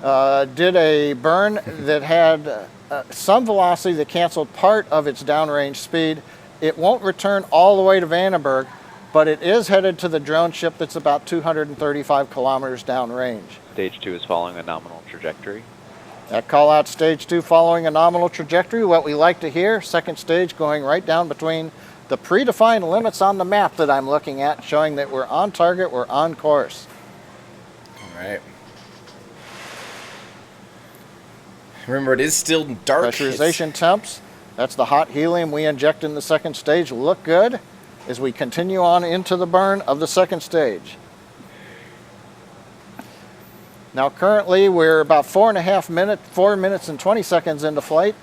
[SPEAKER 2] did a burn that had some velocity that canceled part of its downrange speed. It won't return all the way to Vandenberg, but it is headed to the drone ship that's about 235 kilometers downrange.
[SPEAKER 5] Stage 2 is following a nominal trajectory.
[SPEAKER 2] That call out stage 2 following a nominal trajectory, what we like to hear, second stage going right down between the predefined limits on the map that I'm looking at, showing that we're on target, we're on course.
[SPEAKER 1] All right. Remember, it is still dark.
[SPEAKER 2] Pressurization temps, that's the hot helium we inject in the second stage, look good as we continue on into the burn of the second stage. Now currently we're about 4 minutes and 20 seconds into flight.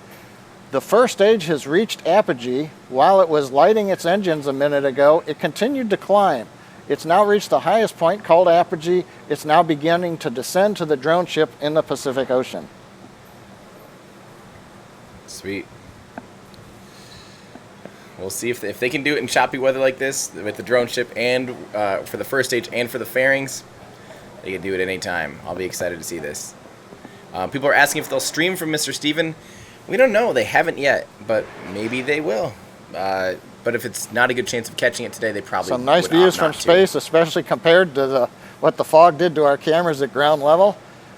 [SPEAKER 2] The first stage has reached apogee. While it was lighting its engines a minute ago, it continued to climb. It's now reached the highest point called apogee. It's now beginning to descend to the drone ship in the Pacific Ocean.
[SPEAKER 1] Sweet. We'll see if they can do it in choppy weather like this with the drone ship and for the first stage and for the fairings. They can do it any time. I'll be excited to see this. People are asking if they'll stream from Mr. Steven. We don't know. They haven't yet, but maybe they will. But if it's not a good chance of catching it today, they probably
[SPEAKER 2] Some nice
[SPEAKER 1] would
[SPEAKER 2] views
[SPEAKER 1] opt
[SPEAKER 2] from
[SPEAKER 1] not to.
[SPEAKER 2] space, especially compared to what the fog did to our cameras at ground level.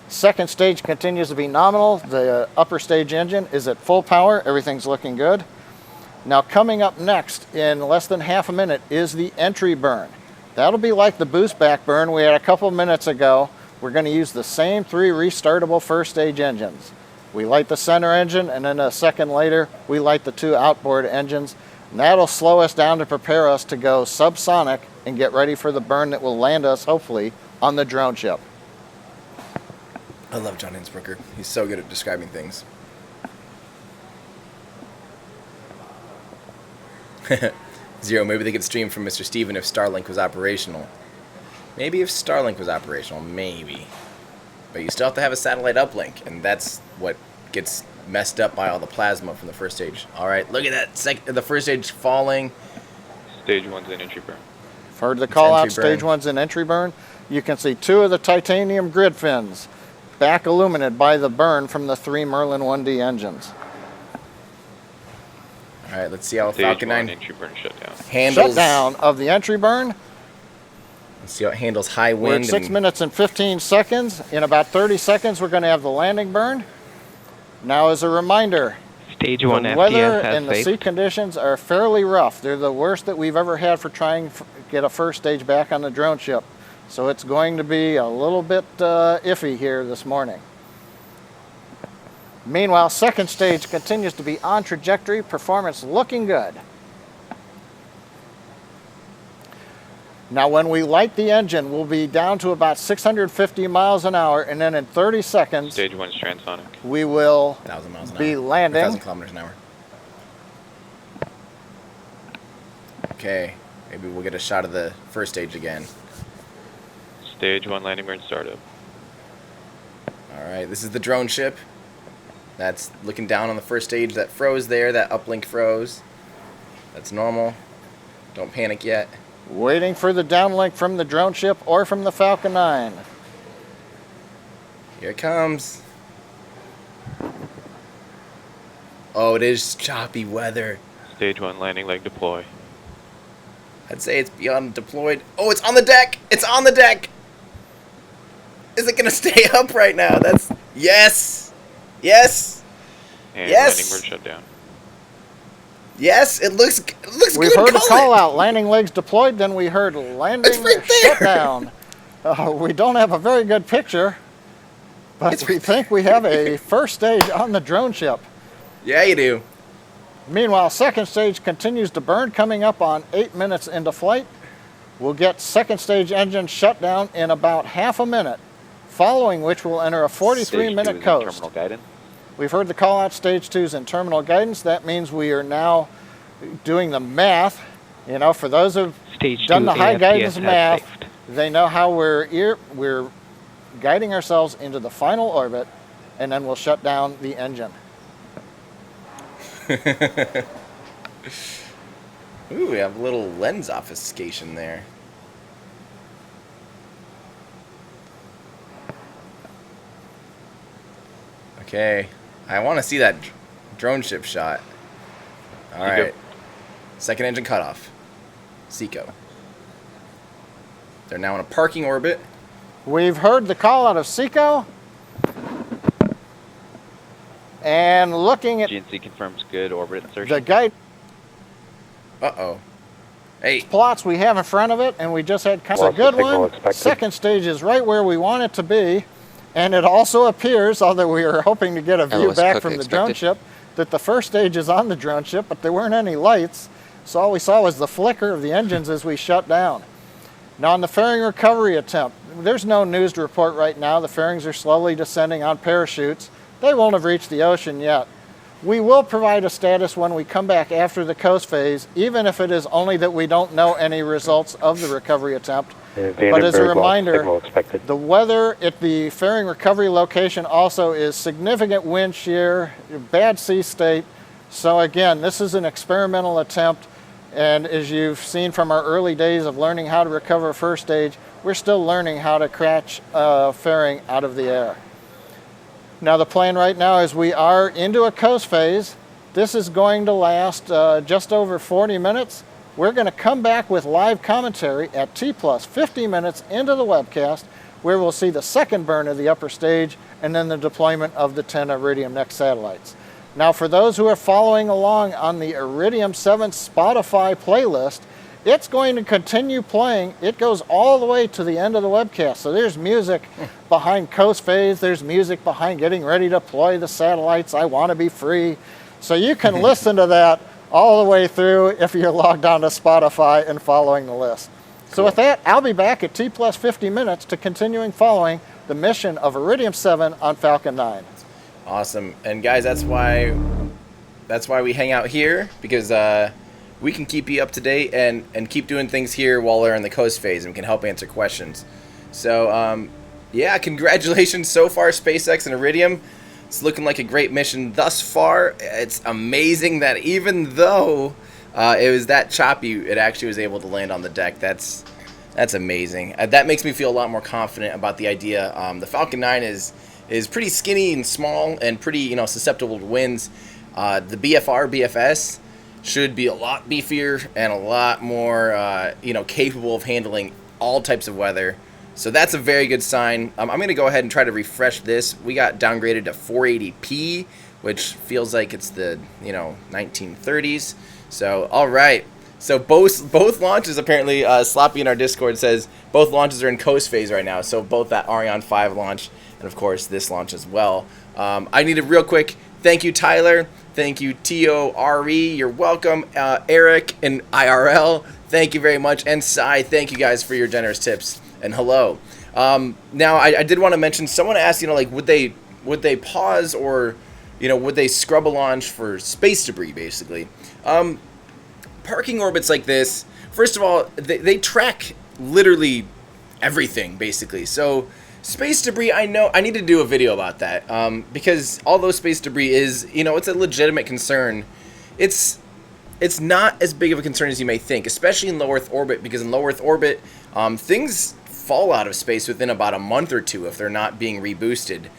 [SPEAKER 2] Second stage continues to be nominal. The upper stage engine is at full power. Everything's looking good. Now coming up next in less than half a minute is the entry burn. That'll be like the boost back burn we had a couple minutes ago. We're going to use the same 3 restartable first stage engines. We light the center engine, and then a second later we light the 2 outboard engines. And that'll slow us down to prepare us to go subsonic and get ready for the burn that will land us, hopefully, on the drone ship.
[SPEAKER 1] I love John Innsbrucker. He's so good at describing things. Zero, maybe they could stream from Mr. Steven if Starlink was operational. Maybe if Starlink was operational, maybe. But you still have to have a satellite uplink, and that's what gets messed up by all the plasma from the first stage. All right, look at that. The first stage falling.
[SPEAKER 5] Stage 1's in entry burn.
[SPEAKER 2] Heard the call out,
[SPEAKER 1] entry burn.
[SPEAKER 2] stage 1's in entry burn. You can see 2 of the titanium grid fins back illuminated by the burn from the 3 Merlin 1D engines.
[SPEAKER 1] All right, let's see how
[SPEAKER 5] Stage
[SPEAKER 1] Falcon
[SPEAKER 5] 1
[SPEAKER 1] 9
[SPEAKER 5] entry burn shutdown.
[SPEAKER 1] handles.
[SPEAKER 2] Shutdown of the entry burn.
[SPEAKER 1] Let's see how it handles high
[SPEAKER 2] We're
[SPEAKER 1] wind.
[SPEAKER 2] at 6 minutes and 15 seconds. In about 30 seconds, we're going to have the landing burn. Now, as a reminder,
[SPEAKER 6] Stage 1
[SPEAKER 2] the
[SPEAKER 6] FPS
[SPEAKER 2] weather
[SPEAKER 6] has
[SPEAKER 2] and the sea
[SPEAKER 6] saved.
[SPEAKER 2] conditions are fairly rough. They're the worst that we've ever had for trying to get a first stage back on the drone ship. So it's going to be a little bit iffy here this morning. Meanwhile, second stage continues to be on trajectory, performance looking good. Now when we light the engine, we'll be down to about 650 miles an hour, and then in 30 seconds,
[SPEAKER 5] Stage 1's transonic.
[SPEAKER 2] we will
[SPEAKER 1] 1,000 miles an
[SPEAKER 2] be
[SPEAKER 1] hour.
[SPEAKER 2] landing.
[SPEAKER 1] 1,000 kilometers an hour. Okay, maybe we'll get a shot of the first stage again.
[SPEAKER 5] Stage 1 landing burn startup.
[SPEAKER 1] All right, this is the drone ship. That's looking down on the first stage that froze there. That uplink froze. That's normal. Don't panic yet.
[SPEAKER 2] Waiting for the downlink from the drone ship or from the Falcon 9.
[SPEAKER 1] Here it comes. Oh, it is choppy weather.
[SPEAKER 5] Stage 1 landing leg deploy.
[SPEAKER 1] I'd say it's beyond deployed. Oh, it's on the deck. It's on the deck. Is it gonna stay up right now? That's yes, yes,
[SPEAKER 5] And
[SPEAKER 1] Yes!
[SPEAKER 5] landing burn shutdown.
[SPEAKER 1] yes. It looks
[SPEAKER 2] We've
[SPEAKER 1] good.
[SPEAKER 2] heard a
[SPEAKER 1] Call
[SPEAKER 2] call
[SPEAKER 1] it.
[SPEAKER 2] out, landing legs deployed, then we heard landing
[SPEAKER 1] It's right there.
[SPEAKER 2] shutdown. We don't have a very good picture, but
[SPEAKER 1] It's
[SPEAKER 2] we
[SPEAKER 1] right
[SPEAKER 2] think we have a first stage on the drone ship.
[SPEAKER 1] Yeah, you do.
[SPEAKER 2] Meanwhile, second stage continues to burn, coming up on 8 minutes into flight. We'll get second stage engine shutdown in about half a minute, following which we'll enter a 43-minute coast.
[SPEAKER 5] Terminal guidance.
[SPEAKER 2] We've heard the call out, stage 2's in terminal guidance. That means we are now doing the math. You know, for those who've
[SPEAKER 6] Stage
[SPEAKER 2] done
[SPEAKER 6] 2
[SPEAKER 2] the high
[SPEAKER 6] AFPS
[SPEAKER 2] guidance
[SPEAKER 6] has
[SPEAKER 2] math,
[SPEAKER 6] saved.
[SPEAKER 2] they know how we're guiding ourselves into the final orbit, and then we'll shut down the engine.
[SPEAKER 1] Ooh, we have a little lens obfuscation there. Okay, I want to see that drone ship shot. All
[SPEAKER 5] Seco.
[SPEAKER 1] right, second engine cutoff. Seco. They're now in a parking orbit.
[SPEAKER 2] We've heard the call out of SECO, and looking at
[SPEAKER 5] GNC confirms good orbit insertion.
[SPEAKER 2] the guide
[SPEAKER 1] Uh-oh. Hey,
[SPEAKER 2] plots we have in front of it, and we just had kind of a
[SPEAKER 4] Lost the
[SPEAKER 2] good
[SPEAKER 4] signal
[SPEAKER 2] one.
[SPEAKER 4] expected.
[SPEAKER 2] Second stage is right where we want it to be, and it also appears, although we were hoping to get a view
[SPEAKER 3] LOS
[SPEAKER 2] back
[SPEAKER 3] cook
[SPEAKER 2] from the drone
[SPEAKER 3] expected.
[SPEAKER 2] ship, that the first stage is on the drone ship, but there weren't any lights, so all we saw was the flicker of the engines as we shut down. Now on the fairing recovery attempt, there's no news to report right now. The fairings are slowly descending on parachutes. They won't have reached the ocean yet. We will provide a status when we come back after the coast phase, even if it is only that we don't know any results of the recovery attempt. But as a
[SPEAKER 4] Vandenberg
[SPEAKER 2] reminder,
[SPEAKER 4] signal expected.
[SPEAKER 2] the weather at the fairing recovery location also is significant wind shear, bad sea state. So again, this is an experimental attempt, and as you've seen from our early days of learning how to recover first stage, we're still learning how to catch fairing out of the air. Now the plan right now is we are into a coast phase. This is going to last just over 40 minutes. We're going to come back with live commentary at T plus 50 minutes into the webcast, where we'll see the second burn of the upper stage and then the deployment of the 10 Iridium Next satellites. Now for those who are following along on the Iridium 7 Spotify playlist, it's going to continue playing. It goes all the way to the end of the webcast. So there's music behind coast phase. There's music behind getting ready to deploy the satellites. I want to be free. So you can listen to that all the way through if you're logged on to Spotify and following the list. So with that, I'll be back at T plus 50 minutes to continuing following the mission of Iridium 7 on Falcon 9.
[SPEAKER 1] awesome. And guys, that's why we hang out here, because we can keep you up to date and keep doing things here while we're in the coast phase, and we can help answer questions. So Yeah, congratulations so far, SpaceX and Iridium. It's looking like a great mission thus far. It's amazing that even though it was that choppy, it actually was able to land on the deck. That's amazing. That makes me feel a lot more confident about the idea. The Falcon 9 is pretty skinny and small and pretty susceptible to winds. The BFS should be a lot beefier and a lot more capable of handling all types of weather. So that's a very good sign. I'm going to go ahead and try to refresh this. We got downgraded to 480p, which feels like it's the 1930s. So all right. So both launches apparently, Sloppy in our Discord says both launches are in coast phase right now. So both that Ariane 5 launch and of course this launch as well. I need a real quick thank you, Tyler. Thank you, TORE. You're welcome. Eric and IRL. Thank you very much. And Sai, thank you guys for your generous tips. And hello. Now I did want to mention, someone asked, would they pause or, would they scrub a launch for space debris, basically. Parking orbits like this, first of all, they track literally everything, basically. So space debris, I know I need to do a video about that, because although space debris is, it's a legitimate concern, it's not as big of a concern as you may think, especially in low Earth orbit, because in low Earth orbit, things fall out of space within about a month or two if they're not being reboosted.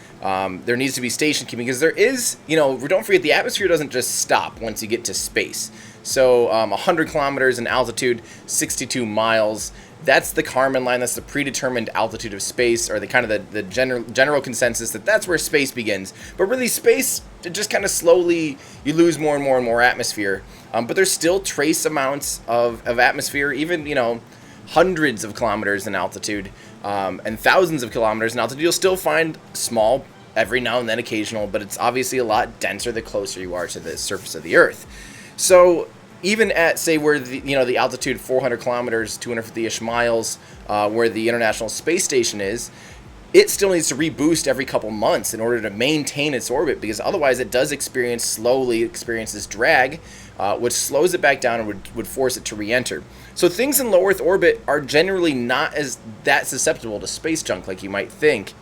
[SPEAKER 1] There needs to be station keeping, because there is, don't forget, the atmosphere doesn't just stop once you get to space. So 100 kilometers in altitude, 62 miles, that's the Kármán line, that's the predetermined altitude of space, or the kind of the general consensus that that's where space begins. But really space, it just kind of slowly, you lose more and more and more atmosphere. But there's still trace amounts of atmosphere, even, hundreds of kilometers in altitude, and thousands of kilometers in altitude. You'll still find small, every now and then occasional, but it's obviously a lot denser the closer you are to the surface of the Earth. So even at, say, where the altitude 400 kilometers, 250-ish miles, where the International Space Station is, it still needs to reboost every couple months in order to maintain its orbit, because otherwise it does slowly experience this drag, which slows it back down and would force it to re-enter. So things in low Earth orbit are generally not that susceptible to space junk like you might think.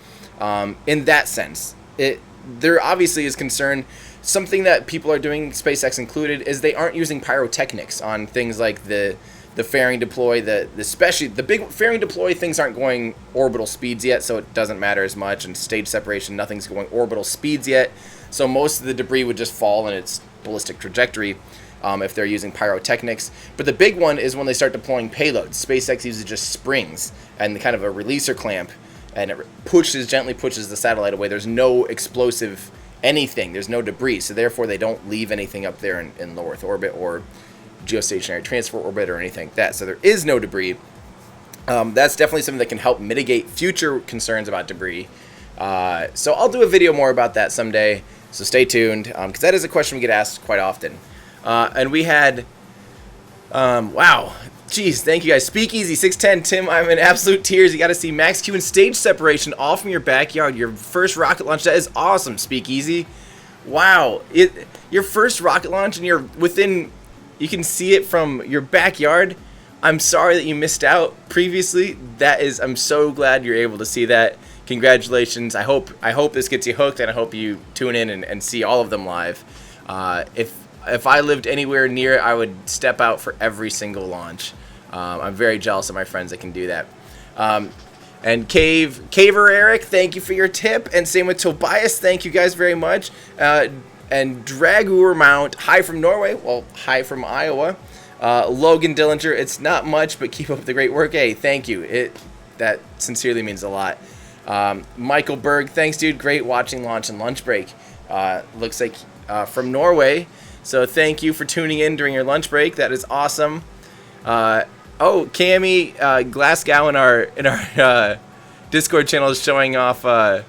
[SPEAKER 1] In that sense, there obviously is concern. Something that people are doing, SpaceX included, is they aren't using pyrotechnics on things like the fairing deploy, especially the big fairing deploy. Things aren't going orbital speeds yet, so it doesn't matter as much. And stage separation, nothing's going orbital speeds yet, so most of the debris would just fall in its ballistic trajectory if they're using pyrotechnics. But the big one is when they start deploying payloads. SpaceX uses just springs and kind of a releaser clamp, and it gently pushes the satellite away. There's no explosive anything. There's no debris, so therefore they don't leave anything up there in low Earth orbit or geostationary transfer orbit or anything like that. So there is no debris. That's definitely something that can help mitigate future concerns about debris. So I'll do a video more about that someday, so stay tuned, because that is a question we get asked quite often. And we had, wow, geez, thank you guys. Speakeasy 610, Tim, I'm in absolute tears. You got to see Max Q and stage separation all from your backyard. Your first rocket launch, that is awesome, Speakeasy. Wow, your first rocket launch, and you can see it from your backyard. I'm sorry that you missed out previously. I'm so glad you're able to see that. Congratulations. I hope this gets you hooked, and I hope you tune in and see all of them live. If I lived anywhere near it, I would step out for every single launch. I'm very jealous of my friends that can do that. And Caver Eric, thank you for your tip. And same with Tobias, thank you guys very much. And Dragur Mount, hi from Norway. Well, hi from Iowa. Logan Dillinger, it's not much, but keep up the great work. Hey, thank you. That sincerely means a lot. Michael Berg, thanks, dude. Great watching launch and lunch break. Looks like from Norway. So thank you for tuning in during your lunch break. That is awesome. Cami Glasgow in our Discord channel is showing off the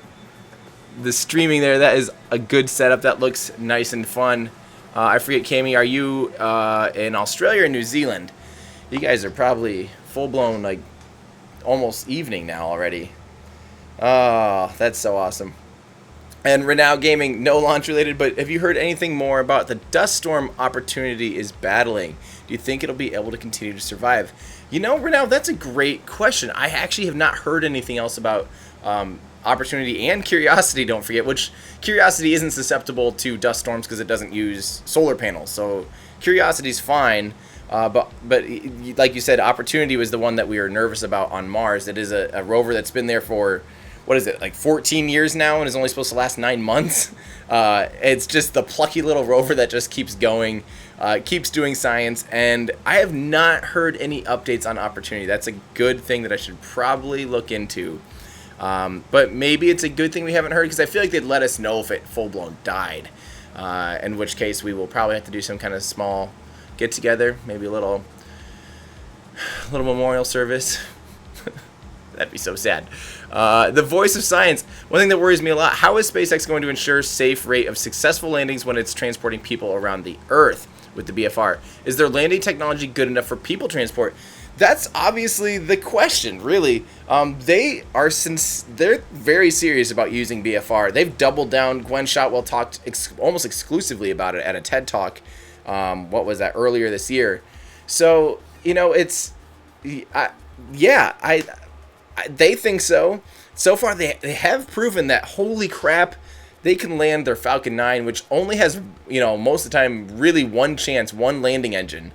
[SPEAKER 1] streaming there. That is a good setup. That looks nice and fun. I forget, Cami, are you in Australia or New Zealand? You guys are probably full-blown, like, almost evening now already. Oh, that's so awesome. And Renown Gaming, no launch related, but have you heard anything more about the dust storm Opportunity is battling? Do you think it'll be able to continue to survive? You know, Renown, that's a great question. I actually have not heard anything else about Opportunity and Curiosity, don't forget, which Curiosity isn't susceptible to dust storms because it doesn't use solar panels. So Curiosity's fine, but like you said, Opportunity was the one that we were nervous about on Mars. It is a rover that's been there for, what is it, like 14 years now, and is only supposed to last 9 months. It's just the plucky little rover that just keeps going, keeps doing science, and I have not heard any updates on Opportunity. That's a good thing that I should probably look into. But maybe it's a good thing we haven't heard, because I feel like they'd let us know if it full-blown died, in which case we will probably have to do some kind of small get-together, maybe a little memorial service. That'd be so sad. The voice of science. One thing that worries me a lot, how is SpaceX going to ensure safe rate of successful landings when it's transporting people around the Earth with the BFR? Is their landing technology good enough for people transport? That's obviously the question, really. They're very serious about using BFR. They've doubled down. Gwen Shotwell talked almost exclusively about it at a TED Talk. What was that, earlier this year? So, you know, they think so. So far, they have proven that, holy crap, they can land their Falcon 9, which only has, you know, most of the time, really one chance, one landing engine.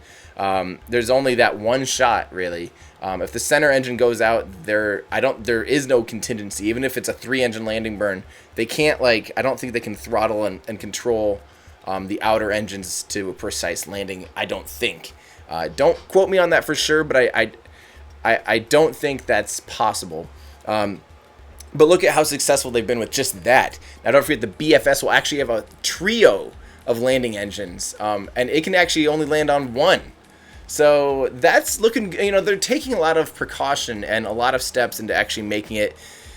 [SPEAKER 1] There's only that one shot, really. If the center engine goes out, there is no contingency. Even if it's a 3-engine landing burn, they can't, I don't think they can throttle and control the outer engines to a precise landing, I don't think. Don't quote me on that for sure, but I don't think that's possible. But look at how successful they've been with just that. Now, don't forget, the BFS will actually have a trio of landing engines, and it can actually only land on one. So that's looking, you know, they're taking a lot of precaution and a lot of steps into actually making it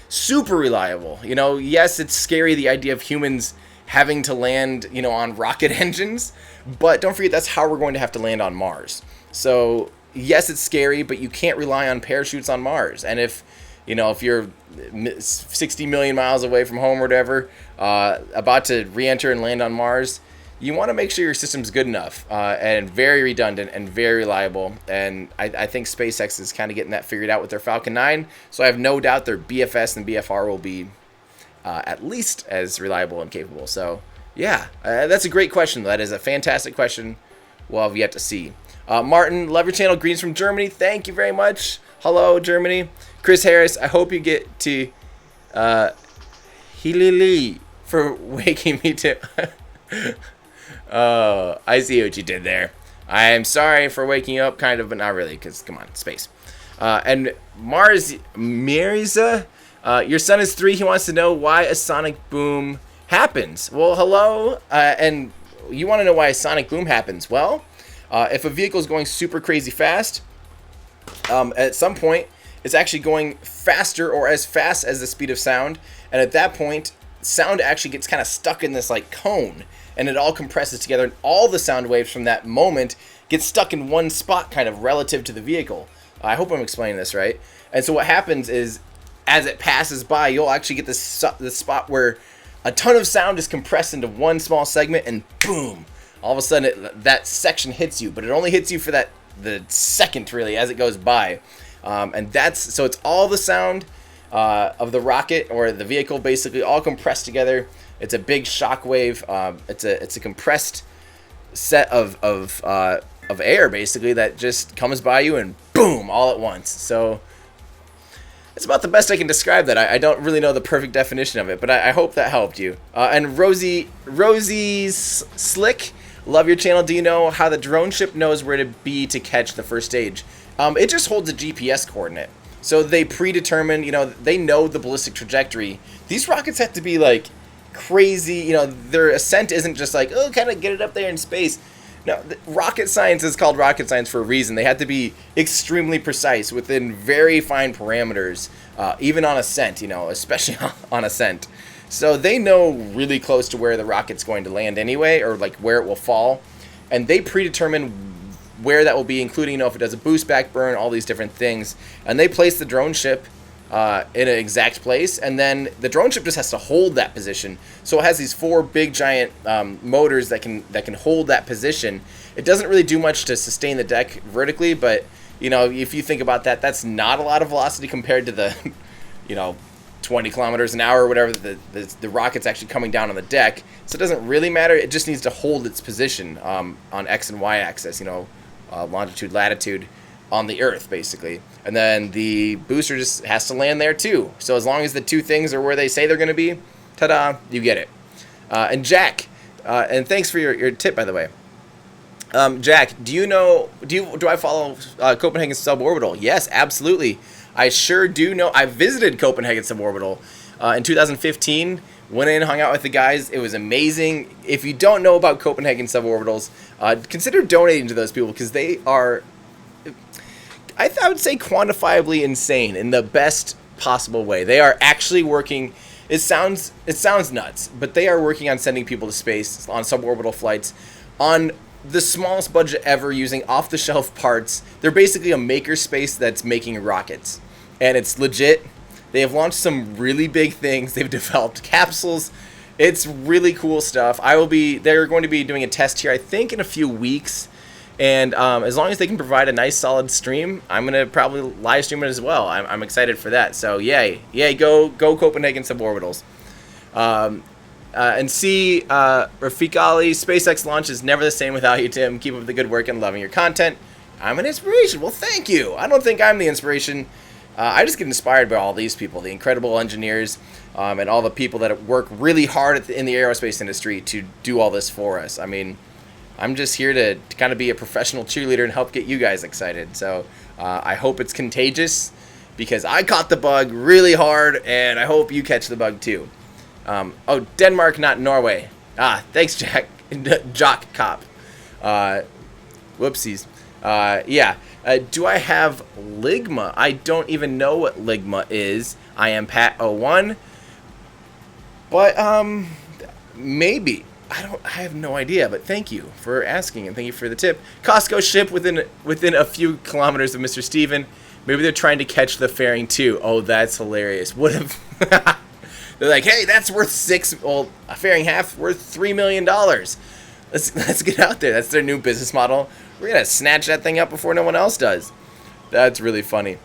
[SPEAKER 1] super reliable. You know, yes, it's scary, the idea of humans having to land, you know, on rocket engines, but don't forget, that's how we're going to have to land on Mars. So yes, it's scary, but you can't rely on parachutes on Mars. And if you're 60 million miles away from home or whatever, about to re-enter and land on Mars, you want to make sure your system's good enough and very redundant and very reliable. And I think SpaceX is kind of getting that figured out with their Falcon 9. So I have no doubt their BFS and BFR will be at least as reliable and capable. So yeah, that's a great question. That is a fantastic question. We'll have yet to see. Martin, love your channel. Greetings from Germany. Thank you very much. Hello, Germany. Chris Harris, I hope you get to Hilili for waking me to... Oh, I see what you did there. I am sorry for waking you up, kind of, but not really, because, come on, space. And Mirza, your son is 3. He wants to know why a sonic boom happens. Well, hello, and you want to know why a sonic boom happens. Well, if a vehicle is going super crazy fast, at some point, it's actually going faster or as fast as the speed of sound, and at that point, sound actually gets kind of stuck in this, cone, and it all compresses together, and all the sound waves from that moment get stuck in one spot, kind of relative to the vehicle. I hope I'm explaining this right. And so what happens is, as it passes by, you'll actually get this spot where a ton of sound is compressed into one small segment, and boom, all of a sudden that section hits you, but it only hits you for the second, really, as it goes by. And so it's all the sound of the rocket or the vehicle, basically all compressed together. It's a big shock wave. It's a compressed set of air, basically, that just comes by you and boom, all at once. So it's about the best I can describe that. I don't really know the perfect definition of it, but I hope that helped you. And Rosie's Slick, love your channel. Do you know how the drone ship knows where to be to catch the first stage? It just holds a GPS coordinate. So they predetermine, they know the ballistic trajectory. These rockets have to be crazy, their ascent isn't just kind of get it up there in space. No, rocket science is called rocket science for a reason. They have to be extremely precise within very fine parameters, even on ascent, especially on ascent. So they know really close to where the rocket's going to land anyway, or where it will fall. And they predetermine where that will be, including, if it does a boost back burn, all these different things. And they place the drone ship in an exact place, and then the drone ship just has to hold that position. So it has these 4 big giant motors that can hold that position. It doesn't really do much to sustain the deck vertically, but if you think about that, that's not a lot of velocity compared to the 20 kilometers an hour or whatever the rocket's actually coming down on the deck. So it doesn't really matter. It just needs to hold its position on X and Y axis, longitude, latitude on the Earth, basically. And then the booster just has to land there too. So as long as the 2 things are where they say they're going to be, ta-da, you get it. And Jack, and thanks for your tip, by the way. Jack, do I follow Copenhagen Suborbital? Yes, absolutely. I sure do know. I visited Copenhagen Suborbital in 2015. Went in, hung out with the guys. It was amazing. If you don't know about Copenhagen Suborbitals, consider donating to those people, because they are, I would say, quantifiably insane in the best possible way. They are actually working. It sounds nuts, but they are working on sending people to space on suborbital flights on the smallest budget ever, using off-the-shelf parts. They're basically a makerspace that's making rockets, and it's legit. They have launched some really big things. They've developed capsules. It's really cool stuff. They're going to be doing a test here, I think, in a few weeks. And as long as they can provide a nice solid stream, I'm going to probably live stream it as well. I'm excited for that. So yay, go Copenhagen Suborbitals. And see, Rafiq Ali, SpaceX launch is never the same without you, Tim. Keep up the good work and loving your content. I'm an inspiration. Well, thank you. I don't think I'm the inspiration. I just get inspired by all these people, the incredible engineers, and all the people that work really hard in the aerospace industry to do all this for us. I mean, I'm just here to kind of be a professional cheerleader and help get you guys excited. So I hope it's contagious, because I caught the bug really hard, and I hope you catch the bug too. Denmark, not Norway. Thanks, Jack. Jock Cop. Whoopsies. Do I have Ligma? I don't even know what Ligma is. I am Pat01. But, maybe. I have no idea, but thank you for asking, and thank you for the tip. Costco ship within a few kilometers of Mr. Steven. Maybe they're trying to catch the fairing too. Oh, that's hilarious. What if... They're like, hey, that's worth a fairing half worth $3 million. Let's get out there. That's their new business model. We're gonna snatch that thing up before no one else does. That's really funny.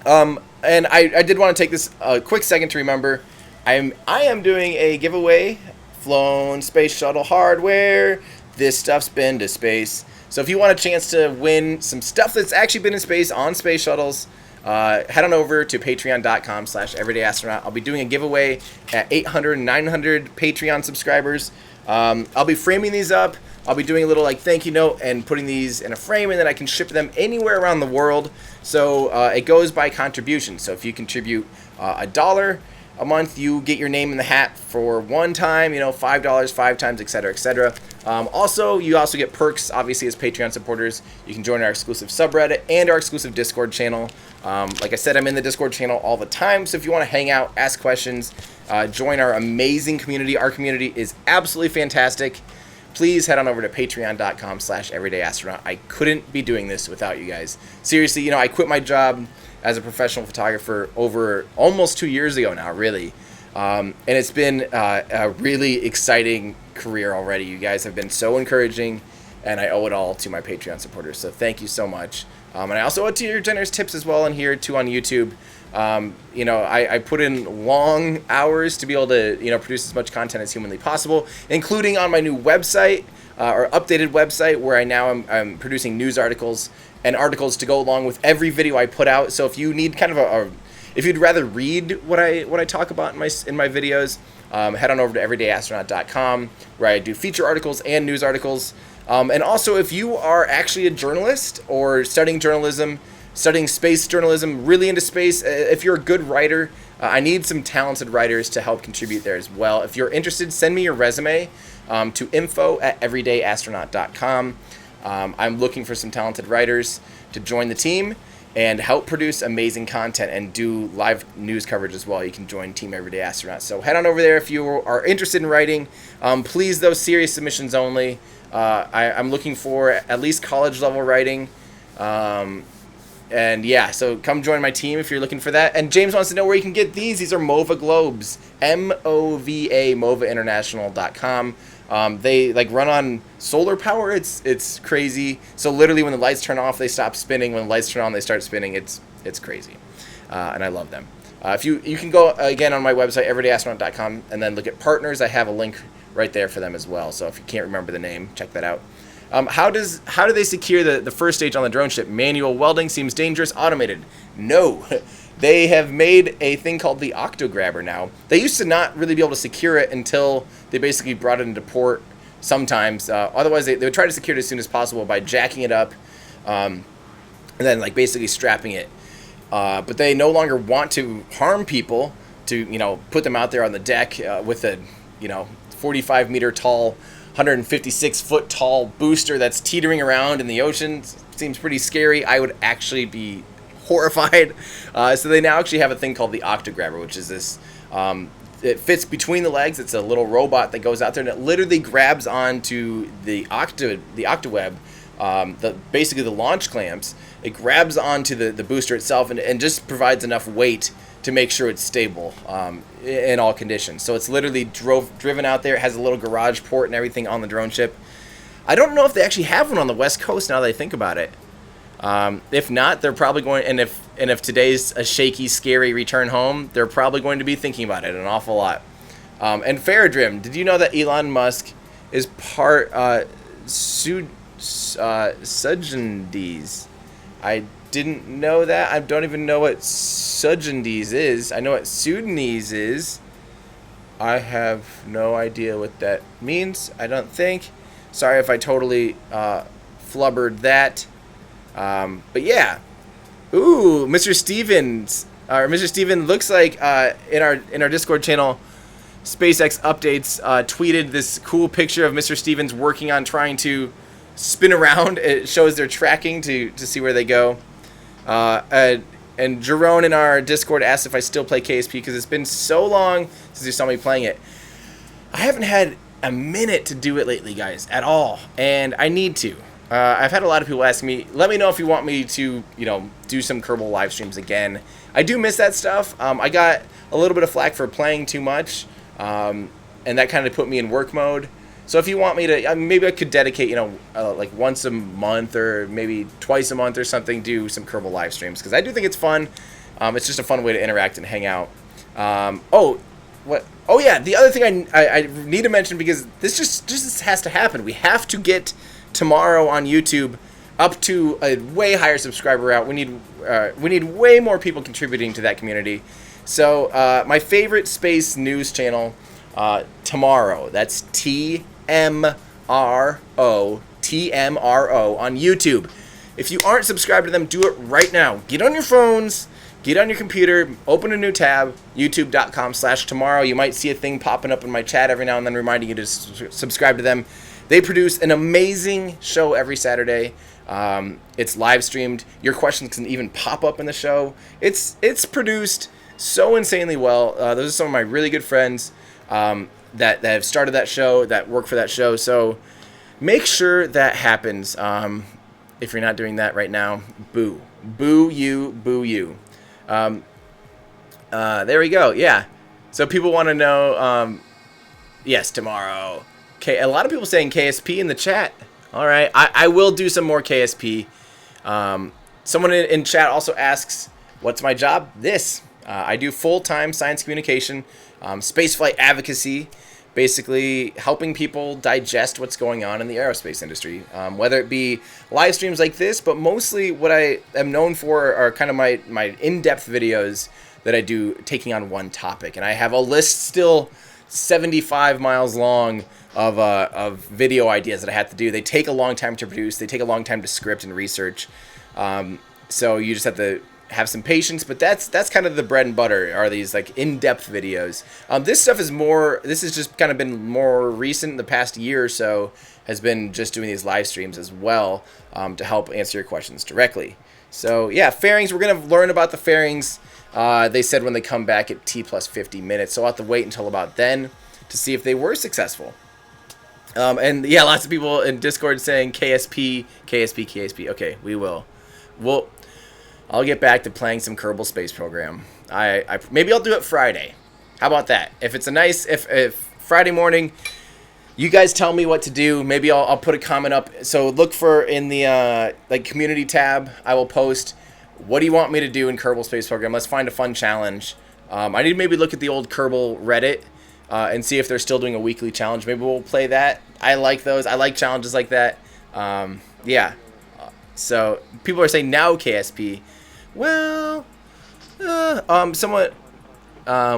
[SPEAKER 1] And I did want to take this a quick second to remember, I am doing a giveaway, flown space shuttle hardware. This stuff's been to space. So if you want a chance to win some stuff that's actually been in space on space shuttles, head on over to patreon.com/everydayastronaut. I'll be doing a giveaway at 800 and 900 Patreon subscribers. I'll be framing these up. I'll be doing a little thank you note and putting these in a frame, and then I can ship them anywhere around the world. So it goes by contribution. So if you contribute $1 a month, you get your name in the hat for one time, $5, 5 times, etc., etc. Also, you also get perks, obviously, as Patreon supporters. You can join our exclusive subreddit and our exclusive Discord channel. Like I said, I'm in the Discord channel all the time, so if you want to hang out, ask questions, join our amazing community. Our community is absolutely fantastic. Please head on over to patreon.com/everydayastronaut. I couldn't be doing this without you guys. Seriously, I quit my job as a professional photographer over almost 2 years ago now, really. And it's been a really exciting career already. You guys have been so encouraging, and I owe it all to my Patreon supporters. So thank you so much. And I also owe it to your generous tips as well in here, too, on YouTube. I put in long hours to be able to, produce as much content as humanly possible, including on my new website, or updated website, where I'm producing news articles and articles to go along with every video I put out. So if you need kind of if you'd rather read what I talk about in my videos, head on over to everydayastronaut.com, where I do feature articles and news articles. And also, if you are actually a journalist or studying journalism, studying space journalism, really into space, if you're a good writer, I need some talented writers to help contribute there as well. If you're interested, send me your resume to info@everydayastronaut.com. I'm looking for some talented writers to join the team and help produce amazing content and do live news coverage as well. You can join Team Everyday Astronaut. So head on over there if you are interested in writing. Please, those serious submissions only. I'm looking for at least college level writing. And yeah, so come join my team if you're looking for that. And James wants to know where you can get these. These are MOVA globes, MOVA, MOVAinternational.com. They like run on solar power. It's crazy. So literally, when the lights turn off, they stop spinning. When the lights turn on, they start spinning. It's crazy, and I love them. If you can go again on my website, everydayastronaut.com, and then look at partners. I have a link right there for them as well. So if you can't remember the name, check that out. How do they secure the first stage on the drone ship? Manual welding seems dangerous. Automated? No. They have made a thing called the Octograbber now. They used to not really be able to secure it until they basically brought it into port sometimes. Otherwise, they would try to secure it as soon as possible by jacking it up and then like basically strapping it. But they no longer want to harm people to, put them out there on the deck with a, 45-meter tall, 156-foot tall booster that's teetering around in the ocean. Seems pretty scary. I would actually be horrified. So they now actually have a thing called the Octograbber, which is this, it fits between the legs. It's a little robot that goes out there and it literally grabs onto the octaweb, basically the launch clamps. It grabs onto the booster itself and just provides enough weight to make sure it's stable in all conditions. So it's literally driven out there. It has a little garage port and everything on the drone ship. I don't know if they actually have one on the West Coast now that I think about it. If not, they're probably going, and if today's a shaky, scary return home, they're probably going to be thinking about it an awful lot. And Faradrim, did you know that Elon Musk is part Sujandes? I didn't know that. I don't even know what Sujandes is. I know what Sudanese is. I have no idea what that means, I don't think. Sorry if I totally flubbered that. But yeah. Ooh, Mr. Steven looks like in our Discord channel, SpaceX Updates tweeted this cool picture of Mr. Stevens working on trying to spin around. It shows their tracking to see where they go. And Jerome in our Discord asked if I still play KSP because it's been so long since you saw me playing it. I haven't had a minute to do it lately, guys, at all, and I need to. I've had a lot of people ask me, let me know if you want me to, do some Kerbal live streams again. I do miss that stuff. I got a little bit of flack for playing too much, and that kind of put me in work mode. So if you want me to, maybe I could dedicate, like once a month or maybe twice a month or something, do some Kerbal live streams, because I do think it's fun. It's just a fun way to interact and hang out. Oh yeah, the other thing I need to mention, because this just has to happen. We have to get tomorrow on YouTube up to a way higher subscriber route. We need way more people contributing to that community. So my favorite space news channel, Tomorrow. That's TMRO on YouTube. If you aren't subscribed to them, do it right now. Get on your phones, get on your computer, open a new tab, youtube.com/tomorrow. You might see a thing popping up in my chat every now and then reminding you to subscribe to them. They produce an amazing show every Saturday. It's live streamed. Your questions can even pop up in the show. It's produced so insanely well. Those are some of my really good friends that have started that show, that work for that show. So make sure that happens. If you're not doing that right now, boo. Boo you, boo you. There we go. Yeah. So people want to know, yes, tomorrow. Okay, a lot of people saying KSP in the chat. All right, I will do some more KSP. Someone in chat also asks, what's my job? This. I do full-time science communication, spaceflight advocacy, basically helping people digest what's going on in the aerospace industry, whether it be live streams like this, but mostly what I am known for are kind of my in-depth videos that I do taking on one topic. And I have a list still 75 miles long of video ideas that I have to do. They take a long time to produce. They take a long time to script and research. So you just have to have some patience, but that's kind of the bread and butter, are these like in-depth videos. This stuff is this has just kind of been more recent in the past year or so, has been just doing these live streams as well, to help answer your questions directly. So yeah, fairings, we're going to learn about the fairings. They said when they come back at T plus 50 minutes, so I'll have to wait until about then to see if they were successful. And yeah, lots of people in Discord saying KSP. Okay, we will. I'll get back to playing some Kerbal Space Program. I maybe I'll do it Friday. How about that? If it's if Friday morning, you guys tell me what to do. Maybe I'll put a comment up. So look for in the community tab. I will post. What do you want me to do in Kerbal Space Program? Let's find a fun challenge. I need to maybe look at the old Kerbal Reddit and see if they're still doing a weekly challenge. Maybe we'll play that. I like those. I like challenges like that. Yeah. So people are saying now KSP. Well, somewhat.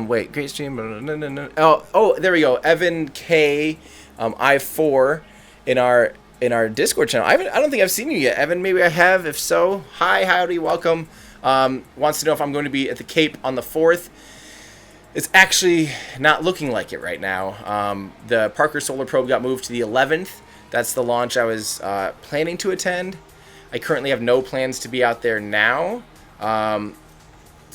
[SPEAKER 1] Wait, great stream. No. Oh, there we go. Evan K. I4 in our Discord channel. I don't think I've seen you yet, Evan. Maybe I have. If so, hi, howdy, welcome. Wants to know if I'm going to be at the Cape on the 4th. It's actually not looking like it right now. The Parker Solar Probe got moved to the 11th. That's the launch I was planning to attend. I currently have no plans to be out there now.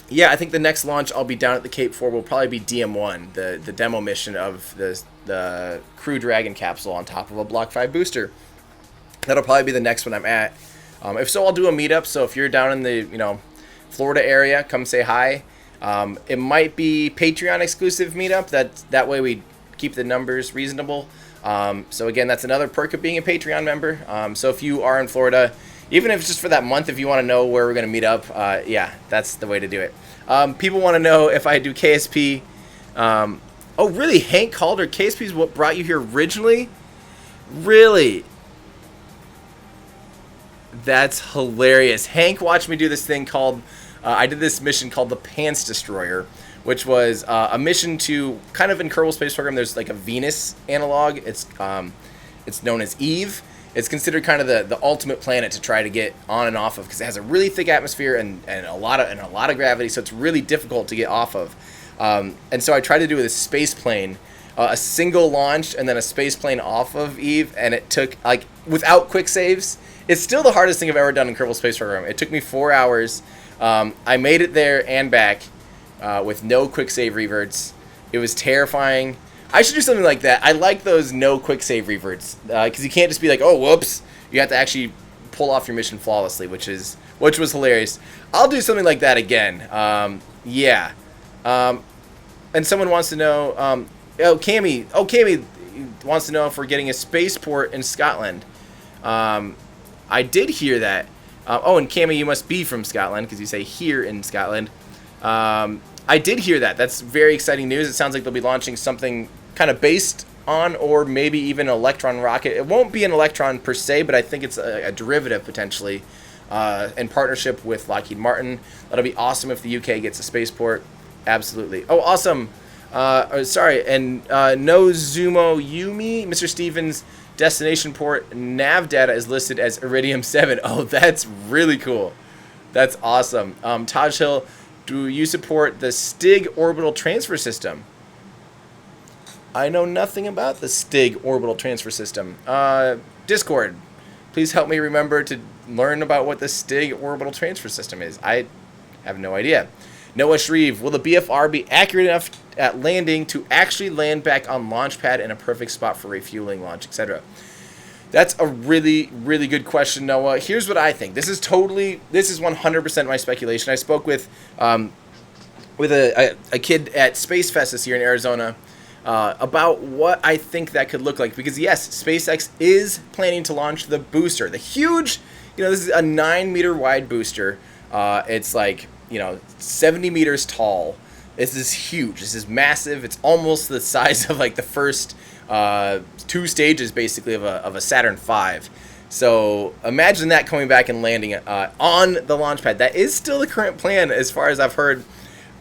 [SPEAKER 1] Yeah, I think the next launch I'll be down at the Cape for will probably be DM1, the demo mission of the Crew Dragon capsule on top of a Block 5 booster. That'll probably be the next one I'm at. If so, I'll do a meetup. So if you're down in the Florida area, come say hi. It might be Patreon exclusive meetup. That way we keep the numbers reasonable. So again, that's another perk of being a Patreon member. So if you are in Florida, even if it's just for that month, if you want to know where we're going to meet up, yeah, that's the way to do it. People want to know if I do KSP. Oh, really? Hank Calder, KSP is what brought you here originally? Really? That's hilarious. Hank watched me do this thing called, I did this mission called the Pants Destroyer, which was a mission to, kind of in Kerbal Space Program, there's like a Venus analog. It's known as Eve. It's considered kind of the ultimate planet to try to get on and off of because it has a really thick atmosphere and a lot of gravity, so it's really difficult to get off of. And so I tried to do with a space plane, a single launch and then a space plane off of Eve, and it took, like, without quick saves, it's still the hardest thing I've ever done in Kerbal Space Program. It took me 4 hours. I made it there and back with no quick save reverts. It was terrifying. I should do something like that. I like those no quick save reverts because you can't just be like, oh, whoops. You have to actually pull off your mission flawlessly, which was hilarious. I'll do something like that again. Yeah. And someone wants to know, Cammy wants to know if we're getting a spaceport in Scotland. I did hear that. And Cammy, you must be from Scotland because you say here in Scotland. I did hear that. That's very exciting news. It sounds like they'll be launching something kind of based on, or maybe even an Electron rocket. It won't be an Electron per se, but I think it's a derivative potentially in partnership with Lockheed Martin. That'll be awesome if the UK gets a spaceport. Absolutely. Oh, awesome. Sorry. And no Zumo Yumi, Mr. Stevens' destination port nav data is listed as Iridium 7. Oh, that's really cool. That's awesome. Taj Hill, do you support the STIG orbital transfer system? I know nothing about the STIG orbital transfer system. Discord, please help me remember to learn about what the STIG orbital transfer system is. I have no idea. Noah Shreve, will the BFR be accurate enough at landing to actually land back on launch pad in a perfect spot for refueling, launch, etc.? That's a really, really good question, Noah. Here's what I think. This is 100% my speculation. I spoke with a kid at Space Fest this year in Arizona about what I think that could look like. Because, yes, SpaceX is planning to launch the booster. The huge, this is a 9-meter wide booster. It's like, 70 meters tall. This is huge. This is massive. It's almost the size of like the first 2 stages, basically, of a Saturn V. So imagine that coming back and landing on the launch pad. That is still the current plan, as far as I've heard.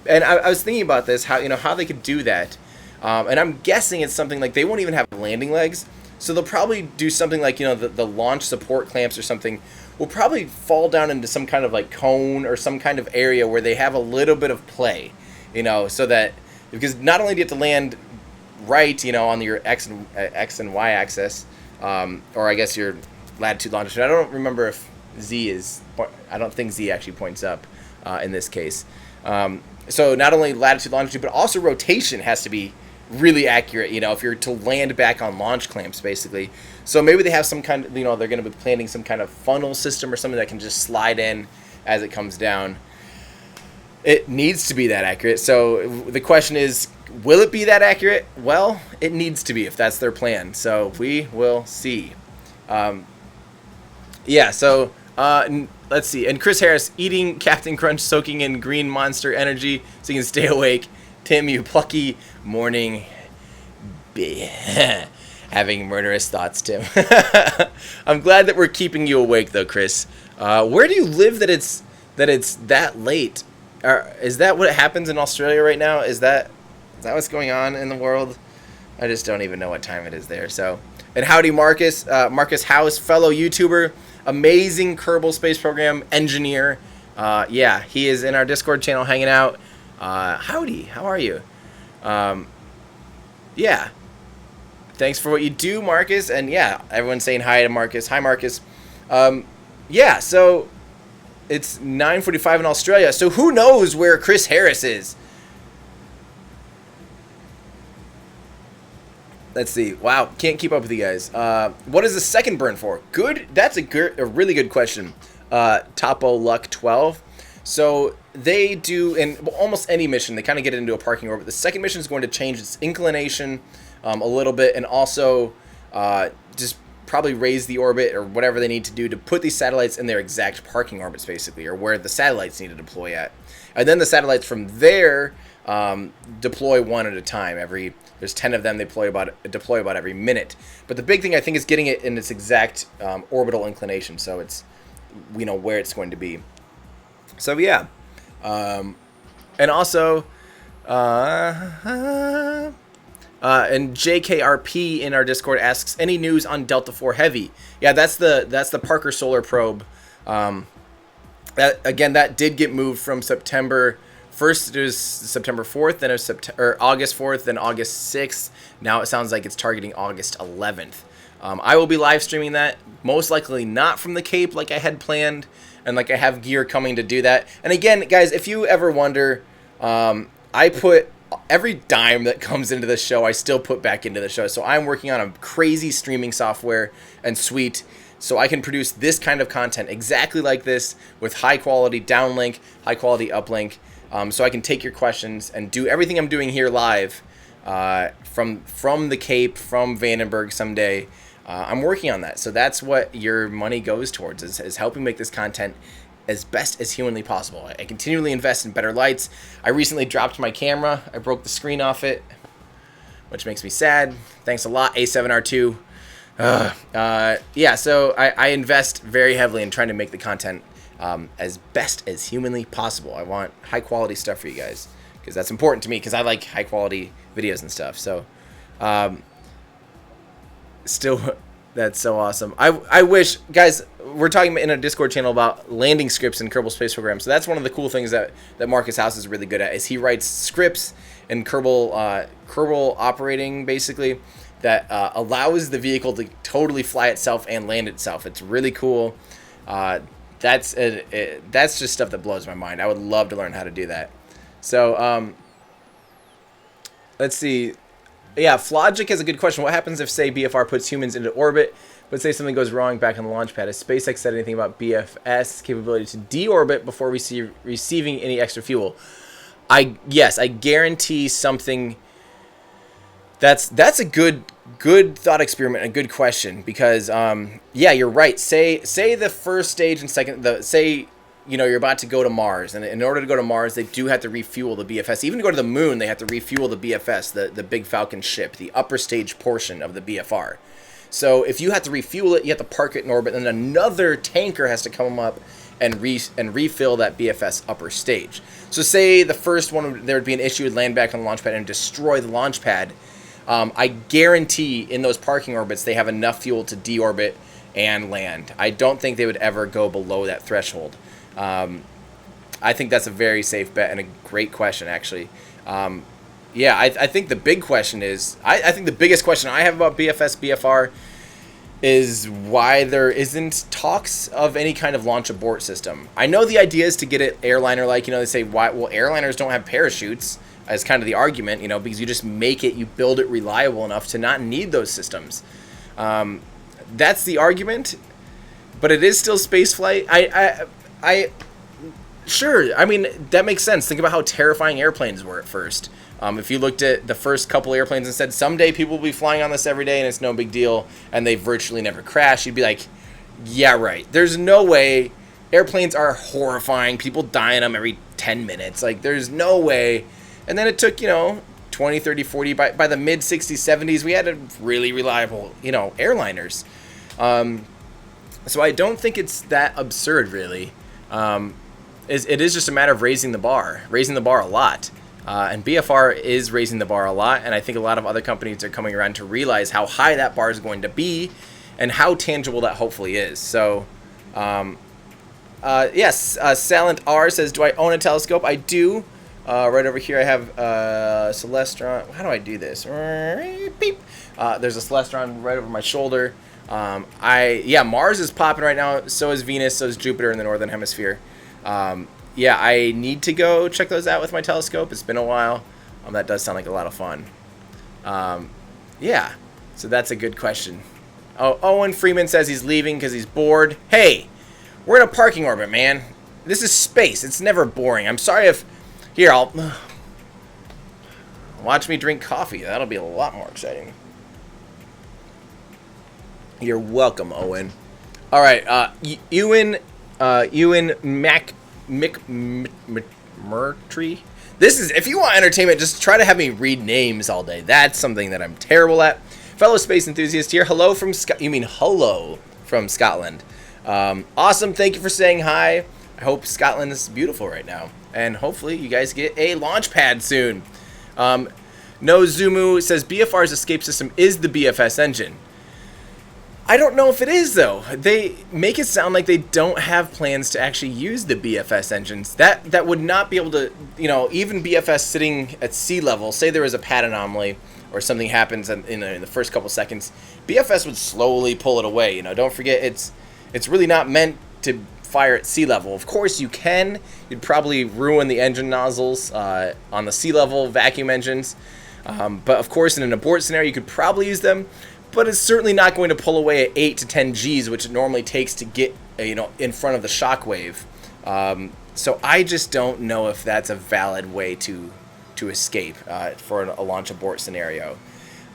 [SPEAKER 1] And I was thinking about this, how they could do that. And I'm guessing it's something like they won't even have landing legs. So they'll probably do something like, the launch support clamps or something will probably fall down into some kind of like cone or some kind of area where they have a little bit of play, so that, because not only do you have to land right, on your X and Y axis, or I guess your latitude, longitude. I don't remember if I don't think Z actually points up in this case. So not only latitude, longitude, but also rotation has to be really accurate, if you're to land back on launch clamps, basically. So maybe they have some kind of, they're going to be planning some kind of funnel system or something that can just slide in as it comes down. It needs to be that accurate. So the question is, will it be that accurate? Well, it needs to be if that's their plan. So we will see. So let's see. And Chris Harris, eating Captain Crunch, soaking in green Monster energy so you can stay awake. Tim, you plucky morning. Having murderous thoughts, Tim. I'm glad that we're keeping you awake, though, Chris. Where do you live that it's that late? Is that what happens in Australia right now? Is that what's going on in the world? I just don't even know what time it is there. So, and howdy, Marcus. Marcus House, fellow YouTuber, amazing Kerbal Space Program engineer. He is in our Discord channel hanging out. Howdy, how are you? Thanks for what you do, Marcus. And everyone's saying hi to Marcus. Hi, Marcus. So it's 9:45 in Australia. So who knows where Chris Harris is? Let's see. Wow, can't keep up with you guys. What is the second burn for? Good. That's a really good question. Topo Luck 12. So they do in almost any mission. They kind of get into a parking orbit. The second mission is going to change its inclination a little bit, and also just probably raise the orbit or whatever they need to do to put these satellites in their exact parking orbits, basically, or where the satellites need to deploy at. And then the satellites from there deploy one at a time. There's 10 of them. They deploy about every minute. But the big thing, I think, is getting it in its exact orbital inclination, so it's where it's going to be. So and also and JKRP in our Discord asks, any news on Delta IV Heavy? Yeah, that's the Parker Solar Probe. That did get moved from September 1st. It was September 4th, then it was August 4th, then August 6th. Now it sounds like it's targeting August 11th. I will be live streaming that, most likely not from the Cape like I had planned, and like I have gear coming to do that. And again, guys, if you ever wonder, I put every dime that comes into the show, I still put back into the show. So I'm working on a crazy streaming software and suite so I can produce this kind of content exactly like this with high quality downlink, high quality uplink, so I can take your questions and do everything I'm doing here live from the Cape, from Vandenberg someday. I'm working on that. So that's what your money goes towards, is helping make this content as best as humanly possible. I continually invest in better lights. I recently dropped my camera. I broke the screen off it, which makes me sad. Thanks a lot, A7R2. So I invest very heavily in trying to make the content as best as humanly possible. I want high quality stuff for you guys because that's important to me, because I like high quality videos and stuff. So that's so awesome. I wish, guys, we're talking in a Discord channel about landing scripts in Kerbal Space Program. So that's one of the cool things that Marcus House is really good at, is he writes scripts in Kerbal operating, basically, that allows the vehicle to totally fly itself and land itself. It's really cool. That's just stuff that blows my mind. I would love to learn how to do that. So let's see. Yeah, Flogic has a good question. What happens if, say, BFR puts humans into orbit, but say something goes wrong back on the launch pad? Has SpaceX said anything about BFS capability to deorbit before receiving any extra fuel? Yes, I guarantee something. That's a good thought experiment, a good question, because you're right. Say the first stage and second, you're about to go to Mars, and in order to go to Mars, they do have to refuel the BFS. Even to go to the moon, they have to refuel the BFS, the big Falcon ship, the upper stage portion of the BFR. So if you have to refuel it, you have to park it in orbit, and another tanker has to come up and refill that BFS upper stage. So say the first one, there would be an issue, would land back on the launch pad and destroy the launch pad. I guarantee in those parking orbits, they have enough fuel to deorbit and land. I don't think they would ever go below that threshold. I think that's a very safe bet and a great question, actually. I think the big question is, I think the biggest question I have about BFS, BFR is why there isn't talks of any kind of launch abort system. I know the idea is to get it airliner-like. They say, why? Well, airliners don't have parachutes, as kind of the argument, because you just you build it reliable enough to not need those systems. That's the argument, but it is still space flight. Sure. I mean, that makes sense. Think about how terrifying airplanes were at first. If you looked at the first couple airplanes and said, someday people will be flying on this every day and it's no big deal, and they virtually never crash, you'd be like, yeah, right. There's no way. Airplanes are horrifying. People die in them every 10 minutes. Like, there's no way. And then it took, 20, 30, 40. By the mid-60s, 70s, we had a really reliable, airliners. So I don't think it's that absurd, really. It is just a matter of raising the bar a lot. And BFR is raising the bar a lot, and I think a lot of other companies are coming around to realize how high that bar is going to be and how tangible that hopefully is. So, yes, Salent R says, do I own a telescope? I do. Right over here I have Celestron. How do I do this? Beep. There's a Celestron right over my shoulder. Mars is popping right now. So is Venus. So is Jupiter in the northern hemisphere. I need to go check those out with my telescope. It's been a while. That does sound like a lot of fun. So that's a good question. Oh, Owen Freeman says he's leaving because he's bored. Hey, we're in a parking orbit, man. This is space. It's never boring. I'm sorry if... Here, I'll... Watch me drink coffee. That'll be a lot more exciting. You're welcome, Owen. All right, Ewan McMurtry. This is, if you want entertainment, just try to have me read names all day. That's something that I'm terrible at. Fellow space enthusiast here. Hello from hello from Scotland. Awesome. Thank you for saying hi. I hope Scotland is beautiful right now, and hopefully you guys get a launch pad soon. No Zumu says BFR's escape system is the BFS engine. I don't know if it is, though. They make it sound like they don't have plans to actually use the BFS engines. That would not be able to, even BFS sitting at sea level, say there was a pad anomaly or something happens in the first couple seconds, BFS would slowly pull it away. Don't forget, it's really not meant to fire at sea level. Of course, you can. You'd probably ruin the engine nozzles on the sea level vacuum engines. But, of course, in an abort scenario, you could probably use them. But it's certainly not going to pull away at 8 to 10 Gs, which it normally takes to get, in front of the shockwave. So I just don't know if that's a valid way to escape for a launch abort scenario.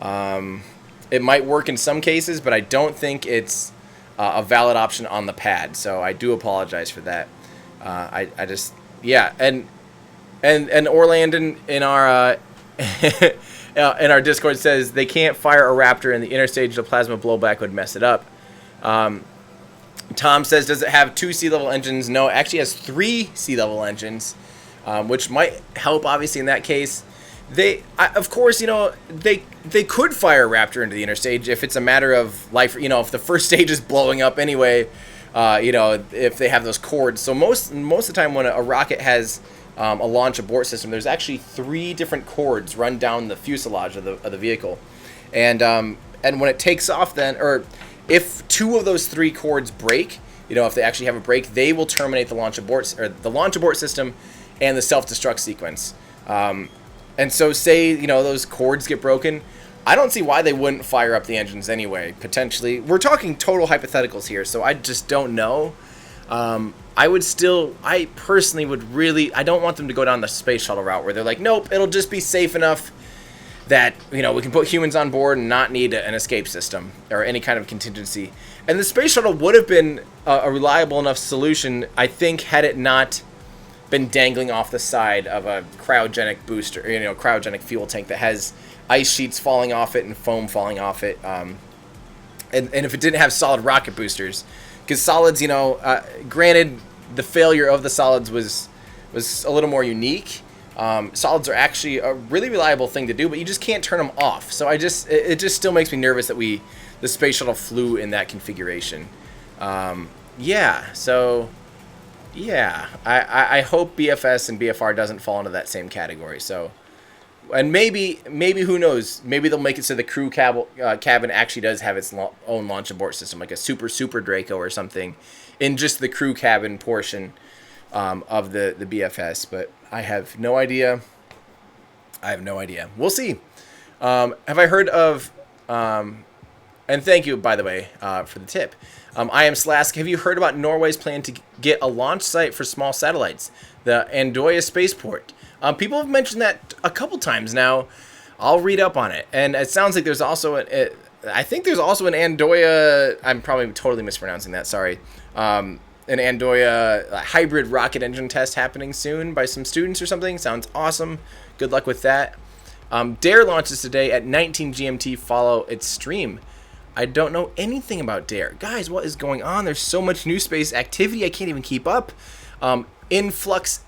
[SPEAKER 1] It might work in some cases, but I don't think it's a valid option on the pad. So I do apologize for that. And Orlandon in our in our Discord says they can't fire a Raptor in the interstage. The plasma blowback would mess it up. Tom says, does it have 2 sea level engines? No, it actually has 3 sea level engines, which might help obviously in that case. Of course, they could fire a Raptor into the interstage if it's a matter of life. If the first stage is blowing up anyway, if they have those cords. So most of the time when a rocket has a launch abort system, there's actually 3 different cords run down the fuselage of the vehicle, and when it takes off, then, or if 2 of those 3 cords break, if they actually have a break, they will terminate the launch abort system and the self-destruct sequence. And so say, those cords get broken, I don't see why they wouldn't fire up the engines anyway, potentially. We're talking total hypotheticals here, so I just don't know. I personally I don't want them to go down the space shuttle route where they're like, nope, it'll just be safe enough that, we can put humans on board and not need an escape system or any kind of contingency. And the space shuttle would have been a reliable enough solution, I think, had it not been dangling off the side of a cryogenic booster, cryogenic fuel tank that has ice sheets falling off it and foam falling off it. And if it didn't have solid rocket boosters, because solids, granted, the failure of the solids was a little more unique. Solids are actually a really reliable thing to do, but you just can't turn them off. So it just still makes me nervous that the space shuttle flew in that configuration. I hope BFS and BFR doesn't fall into that same category. So, and maybe who knows? Maybe they'll make it so the crew cabin actually does have its own launch abort system, like a super Draco or something, in just the crew cabin portion of the BFS. But I have no idea. We'll see. Have I heard of And thank you, by the way, for the tip. I am Slask. Have you heard about Norway's plan to get a launch site for small satellites, the Andøya spaceport? People have mentioned that a couple times now. I'll read up on it. And it sounds like there's also I think there's also an Andøya. I'm probably totally mispronouncing that. Sorry. An Andøya hybrid rocket engine test happening soon by some students or something. Sounds awesome. Good luck with that. DARE launches today at 19 GMT. Follow its stream. I don't know anything about DARE. Guys, what is going on? There's so much new space activity, I can't even keep up. Influx.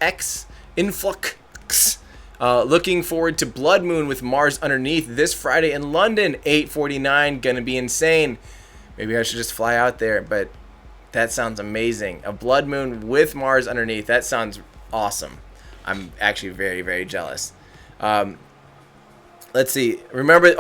[SPEAKER 1] Looking forward to Blood Moon with Mars Underneath this Friday in London, 8:49. Gonna be insane. Maybe I should just fly out there, but that sounds amazing. A Blood Moon with Mars Underneath. That sounds awesome. I'm actually very, very jealous. Let's see. Remember,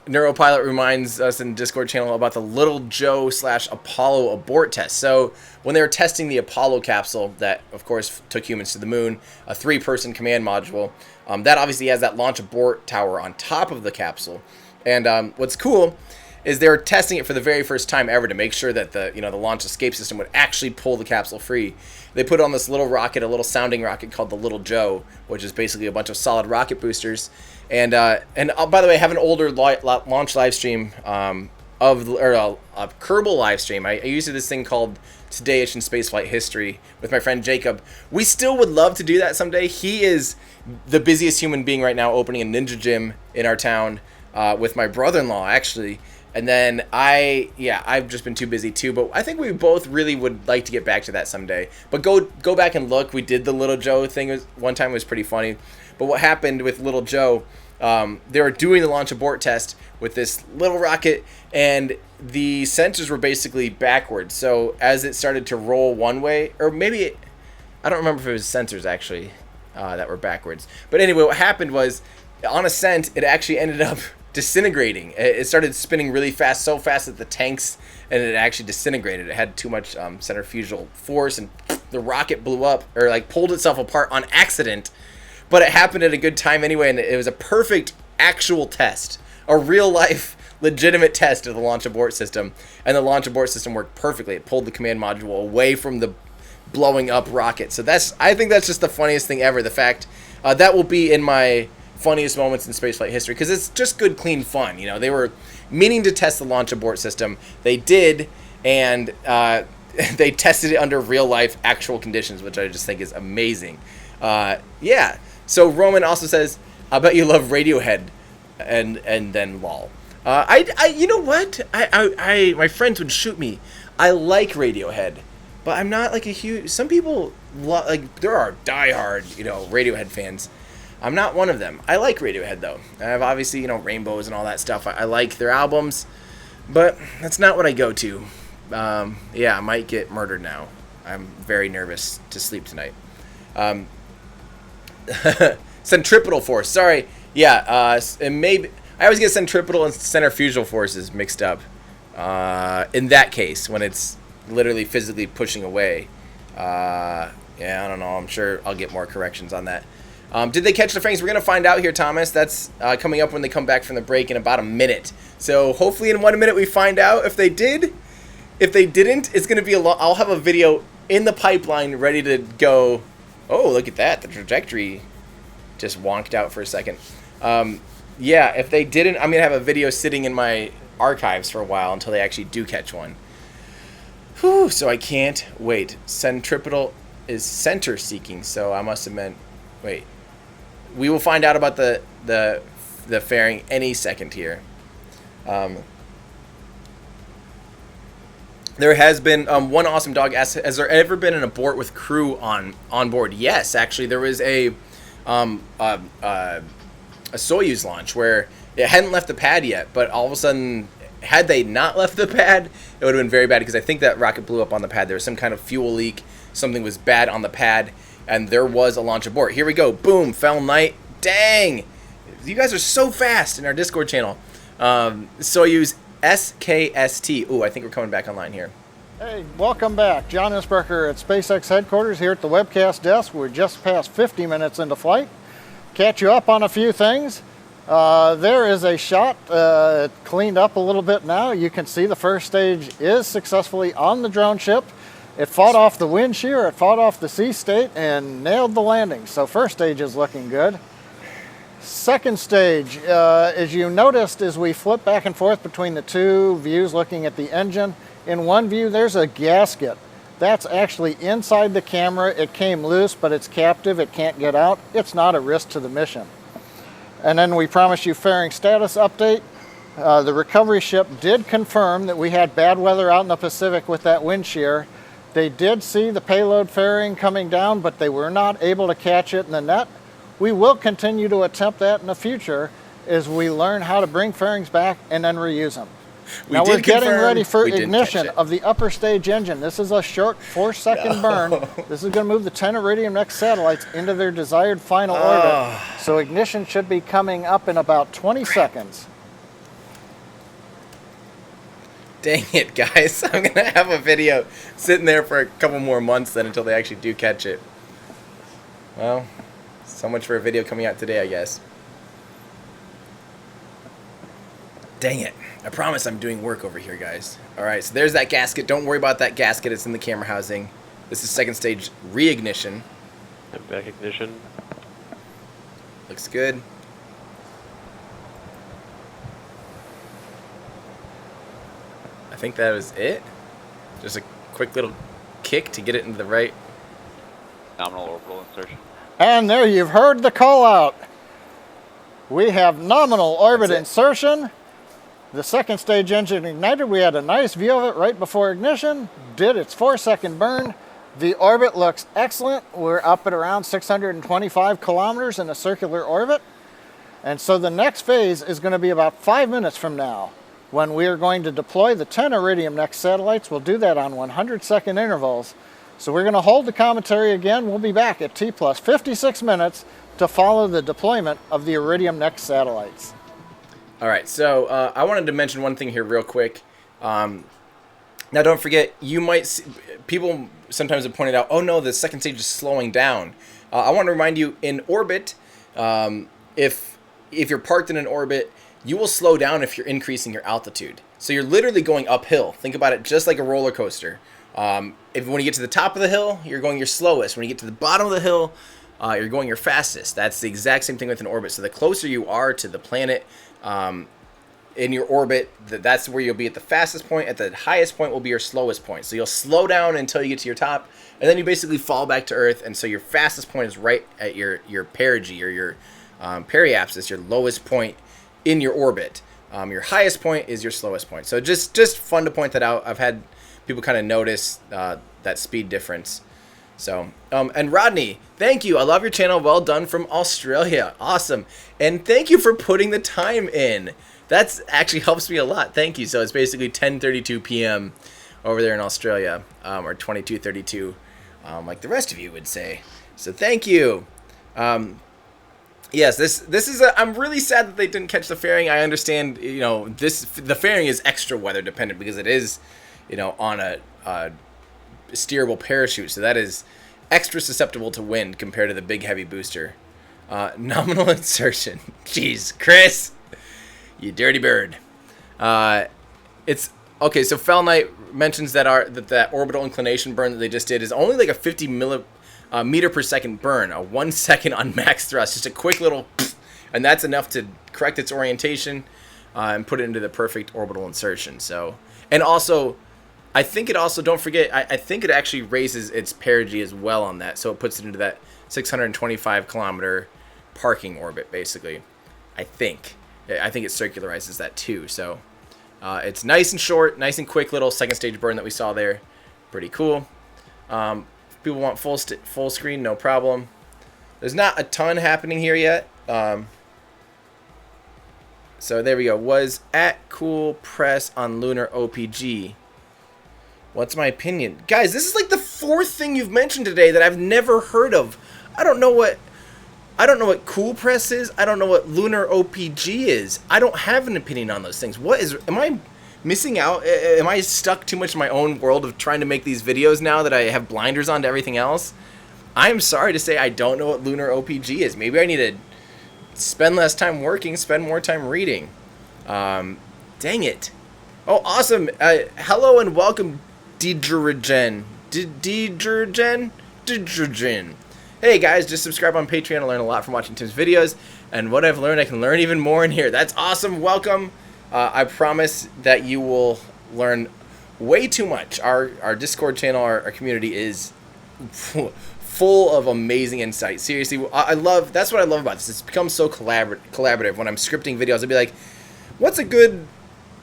[SPEAKER 1] Neuropilot reminds us in the Discord channel about the Little Joe / Apollo abort test. So when they were testing the Apollo capsule that, of course, took humans to the moon, a 3-person command module, that obviously has that launch abort tower on top of the capsule. And what's cool is they were testing it for the very first time ever to make sure that the launch escape system would actually pull the capsule free. They put on this little rocket, a little sounding rocket called the Little Joe, which is basically a bunch of solid rocket boosters. And by the way, I have an older launch live stream a Kerbal live stream. I used this thing called Today in Spaceflight History with my friend Jacob. We still would love to do that someday. He is the busiest human being right now, opening a ninja gym in our town with my brother-in-law, actually. And then I've just been too busy too, but I think we both really would like to get back to that someday. But go back and look. We did the Little Joe thing one time. It was pretty funny. But what happened with Little Joe, they were doing the launch abort test with this little rocket, and the sensors were basically backwards. So as it started to roll one way, or maybe, I don't remember if it was sensors actually that were backwards. But anyway, what happened was, on ascent, it actually ended up disintegrating. It started spinning really fast, so fast that the tanks, and it actually disintegrated. It had too much centrifugal force, and the rocket blew up, or like pulled itself apart on accident. But it happened at a good time anyway, and it was a perfect actual test, a real life legitimate test of the launch abort system. And the launch abort system worked perfectly. It pulled the command module away from the blowing up rocket. So I think that's just the funniest thing ever. The fact that will be in my funniest moments in spaceflight history, because it's just good, clean fun. They were meaning to test the launch abort system. They did, and they tested it under real life actual conditions, which I just think is amazing. So Roman also says, I bet you love Radiohead, and then lol. You know what? My friends would shoot me. I like Radiohead, but I'm not like a huge. Some people there are diehard Radiohead fans. I'm not one of them. I like Radiohead though. I have obviously Rainbows and all that stuff. I like their albums, but that's not what I go to. I might get murdered now. I'm very nervous to sleep tonight. Centripetal force. Sorry. And maybe I always get centripetal and centrifugal forces mixed up. In that case, when it's literally physically pushing away. I don't know. I'm sure I'll get more corrections on that. Did they catch the fangs? We're gonna find out here, Thomas. That's coming up when they come back from the break in about a minute. So hopefully in 1 minute we find out if they did. If they didn't, it's gonna be I'll have a video in the pipeline ready to go. Oh, look at that. The trajectory just wonked out for a second. If they didn't, I'm going to have a video sitting in my archives for a while until they actually do catch one. Whew, so I can't wait. Centripetal is center seeking, so I must have meant... Wait. We will find out about the fairing any second here. There has been one awesome dog asks, has there ever been an abort with crew on board? Yes, actually, there was a Soyuz launch where it hadn't left the pad yet, but all of a sudden, had they not left the pad, it would have been very bad, because I think that rocket blew up on the pad. There was some kind of fuel leak, something was bad on the pad, and there was a launch abort. Here we go, boom, fell night, dang! You guys are so fast in our Discord channel. Soyuz SKST. Ooh, I think we're coming back online here.
[SPEAKER 2] Hey, welcome back. John Isberker at SpaceX headquarters here at the webcast desk. We're just past 50 minutes into flight. Catch you up on a few things. There is a shot cleaned up a little bit now. You can see the first stage is successfully on the drone ship. It fought off the wind shear, it fought off the sea state, and nailed the landing. So first stage is looking good. Second stage, as you noticed, as we flip back and forth between the two views looking at the engine, in one view there's a gasket. That's actually inside the camera. It came loose, but it's captive. It can't get out. It's not a risk to the mission. And then we promised you fairing status update. The recovery ship did confirm that we had bad weather out in the Pacific with that wind shear. They did see the payload fairing coming down, but they were not able to catch it in the net. We will continue to attempt that in the future as we learn how to bring fairings back and then reuse them. Now we're getting ready for ignition of the upper stage engine. This is a short 4-second burn. This is going to move the 10 Iridium Next satellites into their desired final orbit. So ignition should be coming up in about 20 seconds.
[SPEAKER 1] Dang it, guys. I'm going to have a video sitting there for a couple more months then until they actually do catch it. Well, so much for a video coming out today, I guess. Dang it. I promise I'm doing work over here, guys. Alright, so there's that gasket. Don't worry about that gasket. It's in the camera housing. This is second stage reignition.
[SPEAKER 5] And back ignition.
[SPEAKER 1] Looks good. I think that was it. Just a quick little kick to get it into the right.
[SPEAKER 5] Nominal orbital insertion.
[SPEAKER 2] And there you've heard the call out. We have nominal orbit insertion. The second stage engine ignited. We had a nice view of it right before ignition. Did its 4-second burn. The orbit looks excellent. We're up at around 625 kilometers in a circular orbit. And so the next phase is going to be about 5 minutes from now, when we are going to deploy the 10 Iridium Next satellites. We'll do that on 100-second intervals. So we're going to hold the commentary again. We'll be back at T plus 56 minutes to follow the deployment of the Iridium Next satellites.
[SPEAKER 1] All right, so I wanted to mention one thing here real quick. Now, don't forget, you might see, people sometimes have pointed out, oh no, the second stage is slowing down. I want to remind you, in orbit, if you're parked in an orbit, you will slow down if you're increasing your altitude. So you're literally going uphill. Think about it just like a roller coaster. When you get to the top of the hill, you're going your slowest. When you get to the bottom of the hill, you're going your fastest. That's the exact same thing with an orbit. So the closer you are to the planet in your orbit, that's where you'll be at the fastest point. At the highest point will be your slowest point. So you'll slow down until you get to your top, and then you basically fall back to Earth. And so your fastest point is right at your perigee or your periapsis, your lowest point in your orbit. Your highest point is your slowest point. So just fun to point that out. I've had people kind of notice that speed difference. So, and Rodney, thank you. I love your channel. Well done from Australia. Awesome. And thank you for putting the time in. That's actually helps me a lot. Thank you. So it's basically 10:32 p.m. over there in Australia, or 22:32, like the rest of you would say. So thank you. Yes, this is I'm really sad that they didn't catch the fairing. I understand, the fairing is extra weather dependent because it is, on a steerable parachute, so that is extra susceptible to wind compared to the big heavy booster. Nominal insertion. Jeez, Chris, you dirty bird. It's okay. So Fell Knight mentions that that orbital inclination burn that they just did is only like a 50 meter per second burn, a 1 second on max thrust, just a quick little, and that's enough to correct its orientation and put it into the perfect orbital insertion. So, and also, I think it also, don't forget, I think it actually raises its perigee as well on that, so it puts it into that 625 kilometer parking orbit, basically. I think it circularizes that too. So it's nice and short, nice and quick little second stage burn that we saw there. Pretty cool. If people want full screen, no problem. There's not a ton happening here yet. So there we go. Was at Cool Press on Lunar OPG. What's my opinion? Guys, this is like the fourth thing you've mentioned today that I've never heard of. I don't know what Cool Press is. I don't know what Lunar OPG is. I don't have an opinion on those things. Am I missing out? Am I stuck too much in my own world of trying to make these videos now that I have blinders on to everything else? I'm sorry to say I don't know what Lunar OPG is. Maybe I need to spend less time working, spend more time reading. Dang it. Oh, awesome. Hello and welcome, Deidregen. Deidregen. Hey guys, just subscribe on Patreon. I learn a lot from watching Tim's videos. And what I've learned, I can learn even more in here. That's awesome. Welcome. I promise that you will learn way too much. Our Discord channel, our community is full of amazing insight. Seriously, that's what I love about this. It's become so collaborative. When I'm scripting videos, I'll be like, what's a good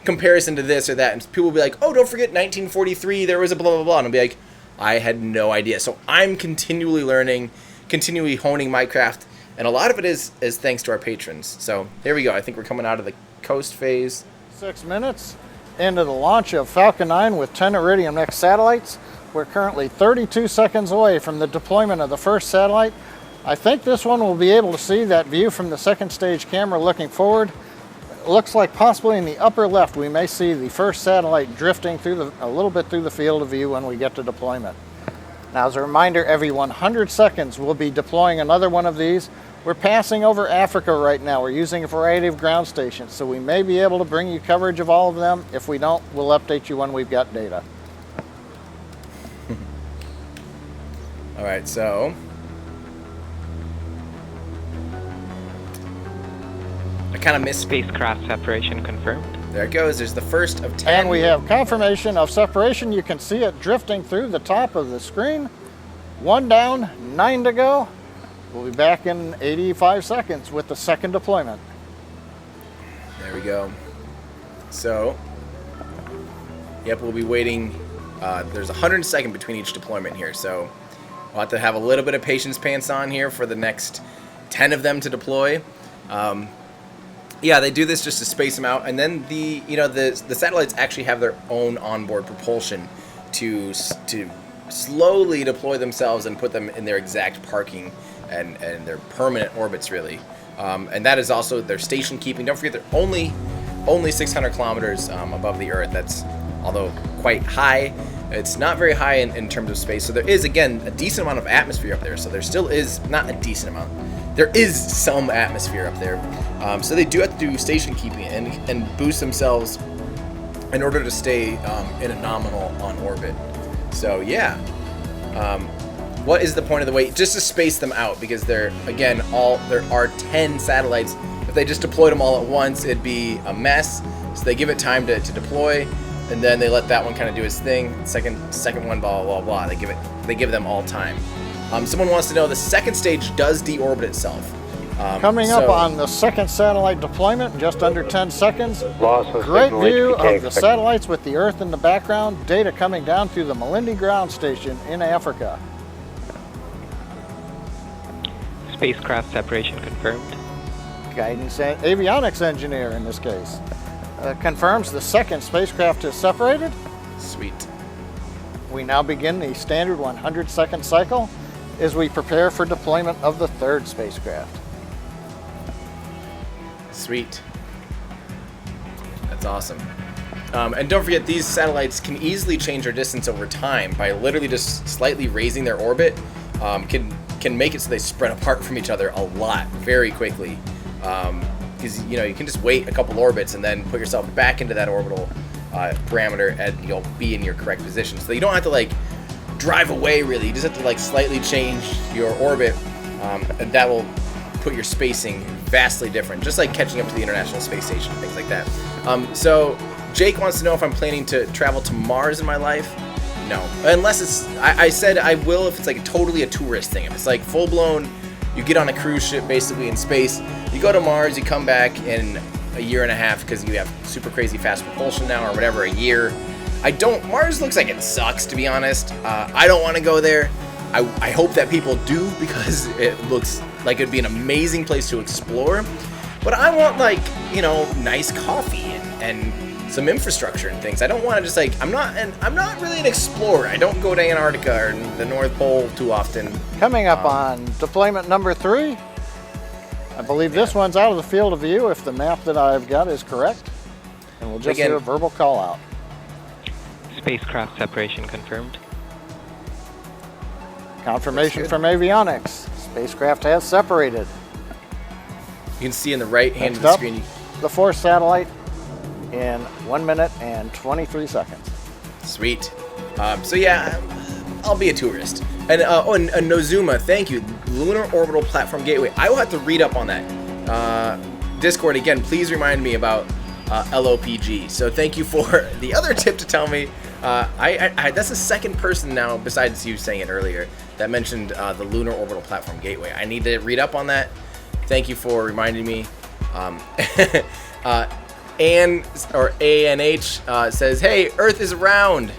[SPEAKER 1] comparison to this or that? And people will be like, oh, don't forget 1943, there was a blah, blah, blah. And I'll be like, I had no idea. So I'm continually learning, continually honing my craft. And a lot of it is thanks to our patrons. So here we go. I think we're coming out of the coast phase.
[SPEAKER 2] 6 minutes into the launch of Falcon 9 with 10 Iridium Next satellites. We're currently 32 seconds away from the deployment of the first satellite. I think this one will be able to see that view from the second stage camera looking forward. It looks like possibly in the upper left we may see the first satellite drifting through a little bit through the field of view when we get to deployment. Now, as a reminder, every 100 seconds we'll be deploying another one of these. We're passing over Africa right now. We're using a variety of ground stations, so we may be able to bring you coverage of all of them. If we don't, we'll update you when we've got data.
[SPEAKER 1] All right, so I kind of missed.
[SPEAKER 5] Spacecraft separation confirmed.
[SPEAKER 1] There it goes. There's the first of 10.
[SPEAKER 2] And we have confirmation of separation. You can see it drifting through the top of the screen. 1 down, 9 to go. We'll be back in 85 seconds with the second deployment.
[SPEAKER 1] There we go. So, yep, we'll be waiting. There's 100 seconds between each deployment here, so we'll have to have a little bit of patience pants on here for the next 10 of them to deploy. Yeah, they do this just to space them out, and then the satellites actually have their own onboard propulsion to slowly deploy themselves and put them in their exact parking and their permanent orbits, really. And that is also their station keeping. Don't forget, they're only 600 kilometers above the Earth. That's, although quite high, it's not very high in terms of space. So there is, again, a decent amount of atmosphere up there. So there still is, not a decent amount, there is some atmosphere up there. So they do have to do station keeping and boost themselves in order to stay in a nominal on orbit. So yeah, what is the point of the wait? Just to space them out, because there are 10 satellites. If they just deployed them all at once, it'd be a mess. So they give it time to deploy, and then they let that one kind of do its thing. Second one, blah blah blah. They give them all time. Someone wants to know, the second stage does deorbit itself.
[SPEAKER 2] Coming up on the second satellite deployment in just under 10 seconds.
[SPEAKER 4] Loss of
[SPEAKER 2] Great
[SPEAKER 4] signal
[SPEAKER 2] view
[SPEAKER 4] HPK
[SPEAKER 2] of the
[SPEAKER 4] expected.
[SPEAKER 2] satellites with the Earth in the background. Data coming down through the Malindi ground station in Africa.
[SPEAKER 5] Spacecraft separation confirmed.
[SPEAKER 2] Guidance and avionics engineer in this case confirms the second spacecraft is separated.
[SPEAKER 1] Sweet.
[SPEAKER 2] We now begin the standard 100-second cycle as we prepare for deployment of the third spacecraft.
[SPEAKER 1] Sweet. That's awesome. And don't forget, these satellites can easily change their distance over time by literally just slightly raising their orbit. Can make it so they spread apart from each other a lot very quickly. Because you can just wait a couple orbits and then put yourself back into that orbital parameter, and you'll be in your correct position. So you don't have to drive away really. You just have to slightly change your orbit, and that will put your spacing vastly different, just like catching up to the International Space Station, things like that. So Jake wants to know if I'm planning to travel to Mars in my life. No, unless it's, I said I will if it's totally a tourist thing. If it's full blown, you get on a cruise ship basically in space, you go to Mars, you come back in a year and a half because you have super crazy fast propulsion now, or whatever, a year. Mars looks like it sucks, to be honest. I don't want to go there. I hope that people do, because it looks like it'd be an amazing place to explore. But I want nice coffee and some infrastructure and things. I don't want to just I'm not really an explorer. I don't go to Antarctica or the North Pole too often.
[SPEAKER 2] Coming up on deployment number 3. I believe this one's out of the field of view if the map that I've got is correct. And we'll just hear a verbal call out.
[SPEAKER 5] Spacecraft separation confirmed.
[SPEAKER 2] Confirmation from avionics. Spacecraft has separated.
[SPEAKER 1] You can see in the right hand of
[SPEAKER 2] Next
[SPEAKER 1] the
[SPEAKER 2] up,
[SPEAKER 1] screen.
[SPEAKER 2] the fourth satellite in 1 minute and 23 seconds.
[SPEAKER 1] Sweet. So yeah, I'll be a tourist. And and Nozuma, thank you. Lunar Orbital Platform Gateway. I will have to read up on that. Discord again. Please remind me about LOPG. So thank you for the other tip to tell me. That's the second person now, besides you saying it earlier, that mentioned the Lunar Orbital Platform Gateway. I need to read up on that. Thank you for reminding me. ANH says, "Hey, Earth is round."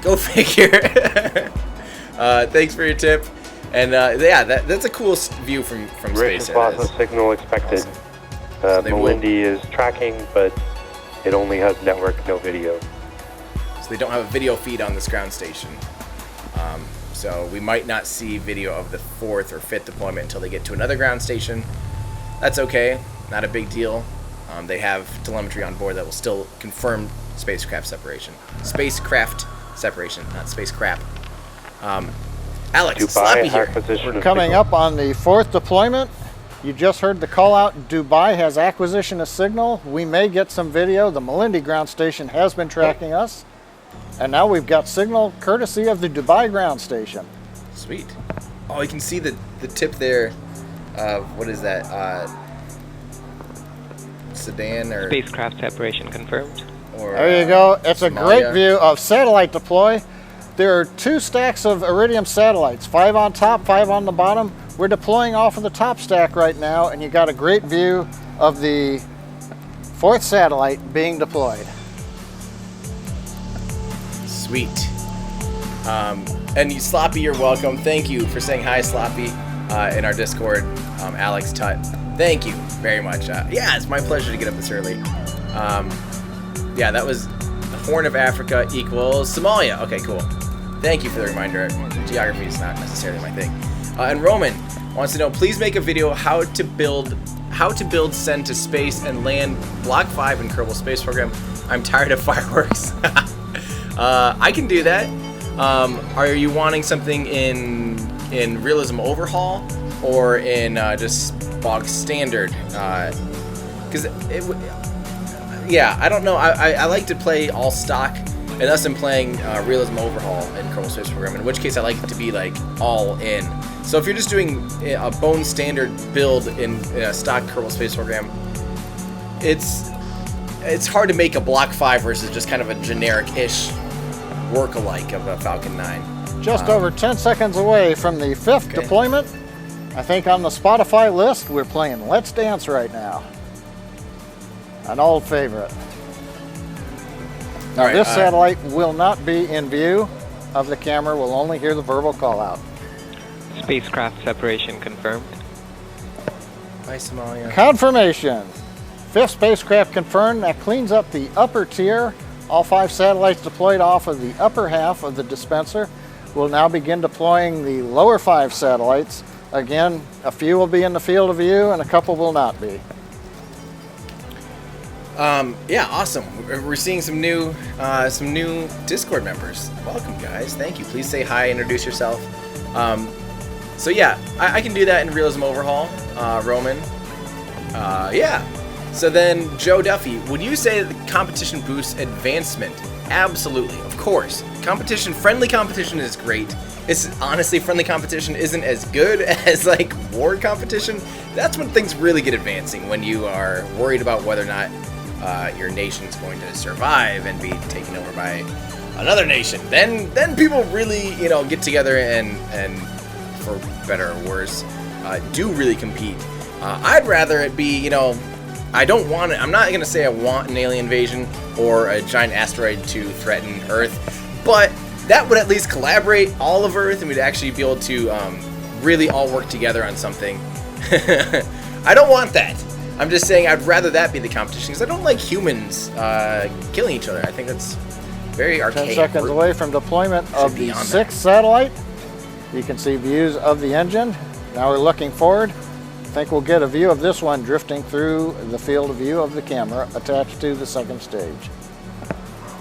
[SPEAKER 1] Go figure. Thanks for your tip. And yeah, that's a cool view from
[SPEAKER 4] Written
[SPEAKER 1] space.
[SPEAKER 4] plasma signal expected.
[SPEAKER 1] Awesome. So they
[SPEAKER 4] Melindy is tracking, but it only has network, no video.
[SPEAKER 1] So they don't have a video feed on this ground station. So we might not see video of the 4th or 5th deployment until they get to another ground station. That's okay. Not a big deal. They have telemetry on board that will still confirm spacecraft separation. Spacecraft separation, not spacecraft. Alex, Sloppy here.
[SPEAKER 2] We're coming up on the 4th deployment. You just heard the call out. Dubai has acquisition of signal. We may get some video. The Melindy ground station has been tracking us. And now we've got signal courtesy of the Dubai ground station.
[SPEAKER 1] Sweet. Oh, you can see the tip there. What is that? Sedan or
[SPEAKER 5] Spacecraft separation confirmed.
[SPEAKER 1] or
[SPEAKER 2] There you go. It's a
[SPEAKER 1] Somalia.
[SPEAKER 2] great view of satellite deploy. There are 2 stacks of Iridium satellites, 5 on top, 5 on the bottom. We're deploying off of the top stack right now, and you got a great view of the 4th satellite being deployed.
[SPEAKER 1] Sweet. And you, Sloppy, you're welcome. Thank you for saying hi, Sloppy, in our Discord. Alex Tutt, thank you very much. Yeah, it's my pleasure to get up this early. Yeah, that was the Horn of Africa equals Somalia. Okay, cool. Thank you for the reminder. Geography is not necessarily my thing. And Roman wants to know, please make a video how to build, send to space, and land Block 5 in Kerbal Space Program. I'm tired of fireworks. I can do that. Are you wanting something in realism overhaul or in just bog standard? Because yeah, I don't know. I like to play all stock, and thus I'm playing realism overhaul in Kerbal Space Program. In which case, I like it to be like all in. So if you're just doing a bone standard build in a stock Kerbal Space Program, it's hard to make a Block 5 versus just kind of a generic-ish work-alike of a Falcon 9.
[SPEAKER 2] Just over 10 seconds away from the 5th deployment. I think on the Spotify list, we're playing Let's Dance right now. An old favorite. Now,
[SPEAKER 1] All right,
[SPEAKER 2] this satellite will not be in view of the camera. We'll only hear the verbal call out.
[SPEAKER 5] Spacecraft separation confirmed.
[SPEAKER 1] Bye, Somalia.
[SPEAKER 2] Confirmation. 5th spacecraft confirmed. That cleans up the upper tier. All 5 satellites deployed off of the upper half of the dispenser. We'll now begin deploying the lower 5 satellites. Again, a few will be in the field of view and a couple will not be.
[SPEAKER 1] Yeah, awesome. We're seeing some new Discord members. Welcome, guys. Thank you. Please say hi, introduce yourself. So yeah, I can do that in realism overhaul, Roman. Yeah. So then, Joe Duffy, would you say that the competition boosts advancement? Absolutely, of course. Friendly competition is great. It's honestly, friendly competition isn't as good as like war competition. That's when things really get advancing, when you are worried about whether or not your nation's going to survive and be taken over by another nation. Then people really, get together and for better or worse, do really compete. I'd rather it be, I don't want it. I'm not going to say I want an alien invasion or a giant asteroid to threaten Earth, but that would at least collaborate all of Earth and we'd actually be able to really all work together on something. I don't want that. I'm just saying I'd rather that be the competition because I don't like humans killing each other. I think that's very archaic.
[SPEAKER 2] 10 seconds away from deployment of the 6th satellite. You can see views of the engine. Now we're looking forward. I think we'll get a view of this one drifting through the field of view of the camera attached to the 2nd stage.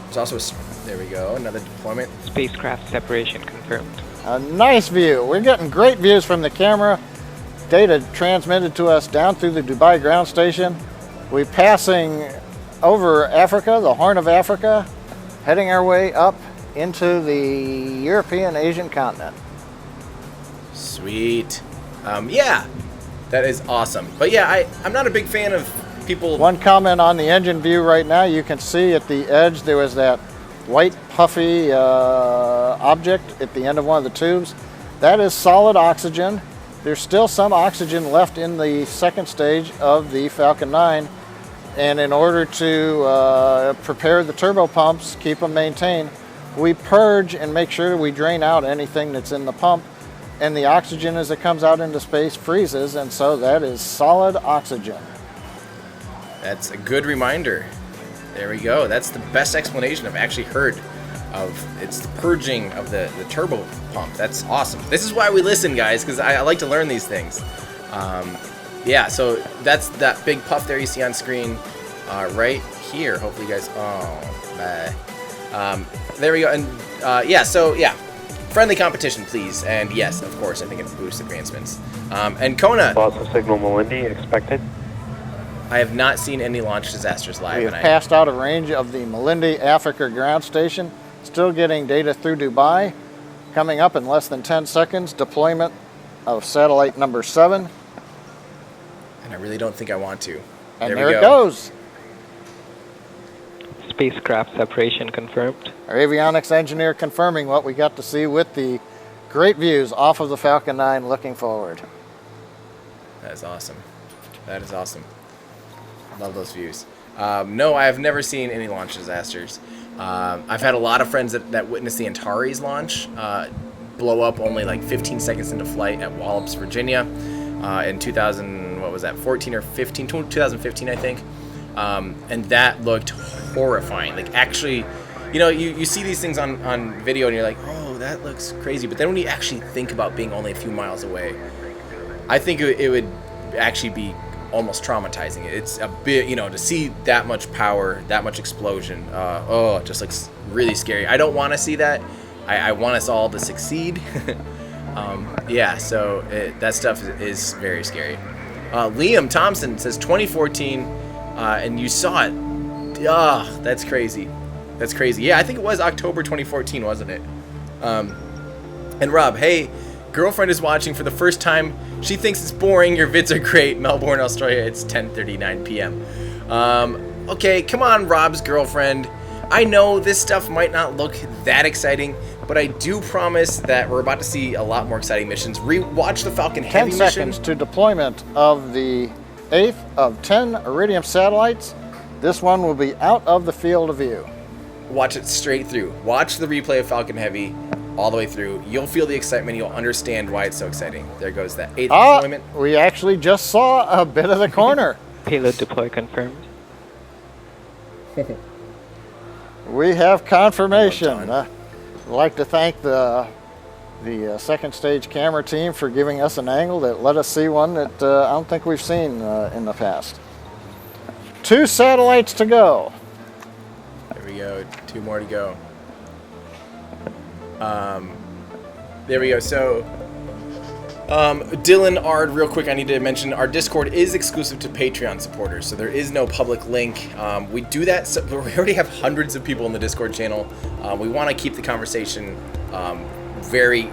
[SPEAKER 1] It's also, there we go, another deployment.
[SPEAKER 5] Spacecraft separation confirmed.
[SPEAKER 2] A nice view. We're getting great views from the camera. data transmitted to us down through the Dubai ground station. We're passing over Africa, the Horn of Africa, heading our way up into the European Asian continent.
[SPEAKER 1] Sweet. Yeah, that is awesome. But yeah, I'm not a big fan of people.
[SPEAKER 2] One comment on the engine view right now, you can see at the edge there was that white puffy object at the end of one of the tubes. That is solid oxygen. There's still some oxygen left in the second stage of the Falcon 9, and in order to prepare the turbo pumps, keep them maintained, we purge and make sure that we drain out anything that's in the pump, and the oxygen as it comes out into space freezes, and so that is solid oxygen.
[SPEAKER 1] That's a good reminder. There we go. That's the best explanation I've actually heard of. It's the purging of the turbo pump. That's awesome. This is why we listen, guys, because I like to learn these things. Yeah, so that's that big puff there you see on screen right here. Hopefully you guys, there we go. And yeah, so yeah, friendly competition, please. And yes, of course, I think it boosts advancements. And Kona.
[SPEAKER 4] Loss of signal Malindi expected.
[SPEAKER 1] I have not seen any launch disasters live.
[SPEAKER 2] We have passed out of range of the Malindi Africa ground station. Still getting data through Dubai. Coming up in less than 10 seconds, deployment of satellite number 7.
[SPEAKER 1] And I really don't think I want to.
[SPEAKER 2] And there it goes.
[SPEAKER 5] Spacecraft separation confirmed.
[SPEAKER 2] Our avionics engineer confirming what we got to see with the great views off of the Falcon 9 looking forward.
[SPEAKER 1] That is awesome. That is awesome. Love those views. No, I have never seen any launch disasters. I've had a lot of friends that witnessed the Antares launch blow up only like 15 seconds into flight at Wallops, Virginia in 14 or 15, 2015, I think. And that looked horrifying. Like actually, you know, you see these things on video and you're like, oh, that looks crazy. But then when you actually think about being only a few miles away, I think it would actually be almost traumatizing. It's a bit, you know, to see that much power, that much explosion, it just looks really scary. I don't want to see that. I want us all to succeed. Yeah, so that stuff is very scary. Liam Thompson says 2014, and you saw it. That's crazy. That's crazy. Yeah, I think it was October 2014, wasn't it? And Rob, hey, girlfriend is watching for the first time. She thinks it's boring. Your vids are great. Melbourne, Australia. It's 10:39 p.m. Okay, come on, Rob's girlfriend. I know this stuff might not look that exciting, but I do promise that we're about to see a lot more exciting missions. Watch the Falcon Heavy
[SPEAKER 2] 10
[SPEAKER 1] mission.
[SPEAKER 2] seconds to deployment of the 8th of 10 Iridium satellites. This one will be out of the field of view.
[SPEAKER 1] Watch it straight through. Watch the replay of Falcon Heavy all the way through. You'll feel the excitement. You'll understand why it's so exciting. There goes that 8th deployment.
[SPEAKER 2] We actually just saw a bit of the corner.
[SPEAKER 5] Payload deploy confirmed.
[SPEAKER 2] We have confirmation.
[SPEAKER 1] Well
[SPEAKER 2] I'd like to thank the second stage camera team for giving us an angle that let us see one that I don't think we've seen in the past. 2 satellites to go.
[SPEAKER 1] There we go. 2 more to go. There we go. So, Dylan Ard, real quick, I need to mention our Discord is exclusive to Patreon supporters, so there is no public link. We do that, so we already have hundreds of people in the Discord channel. We want to keep the conversation very,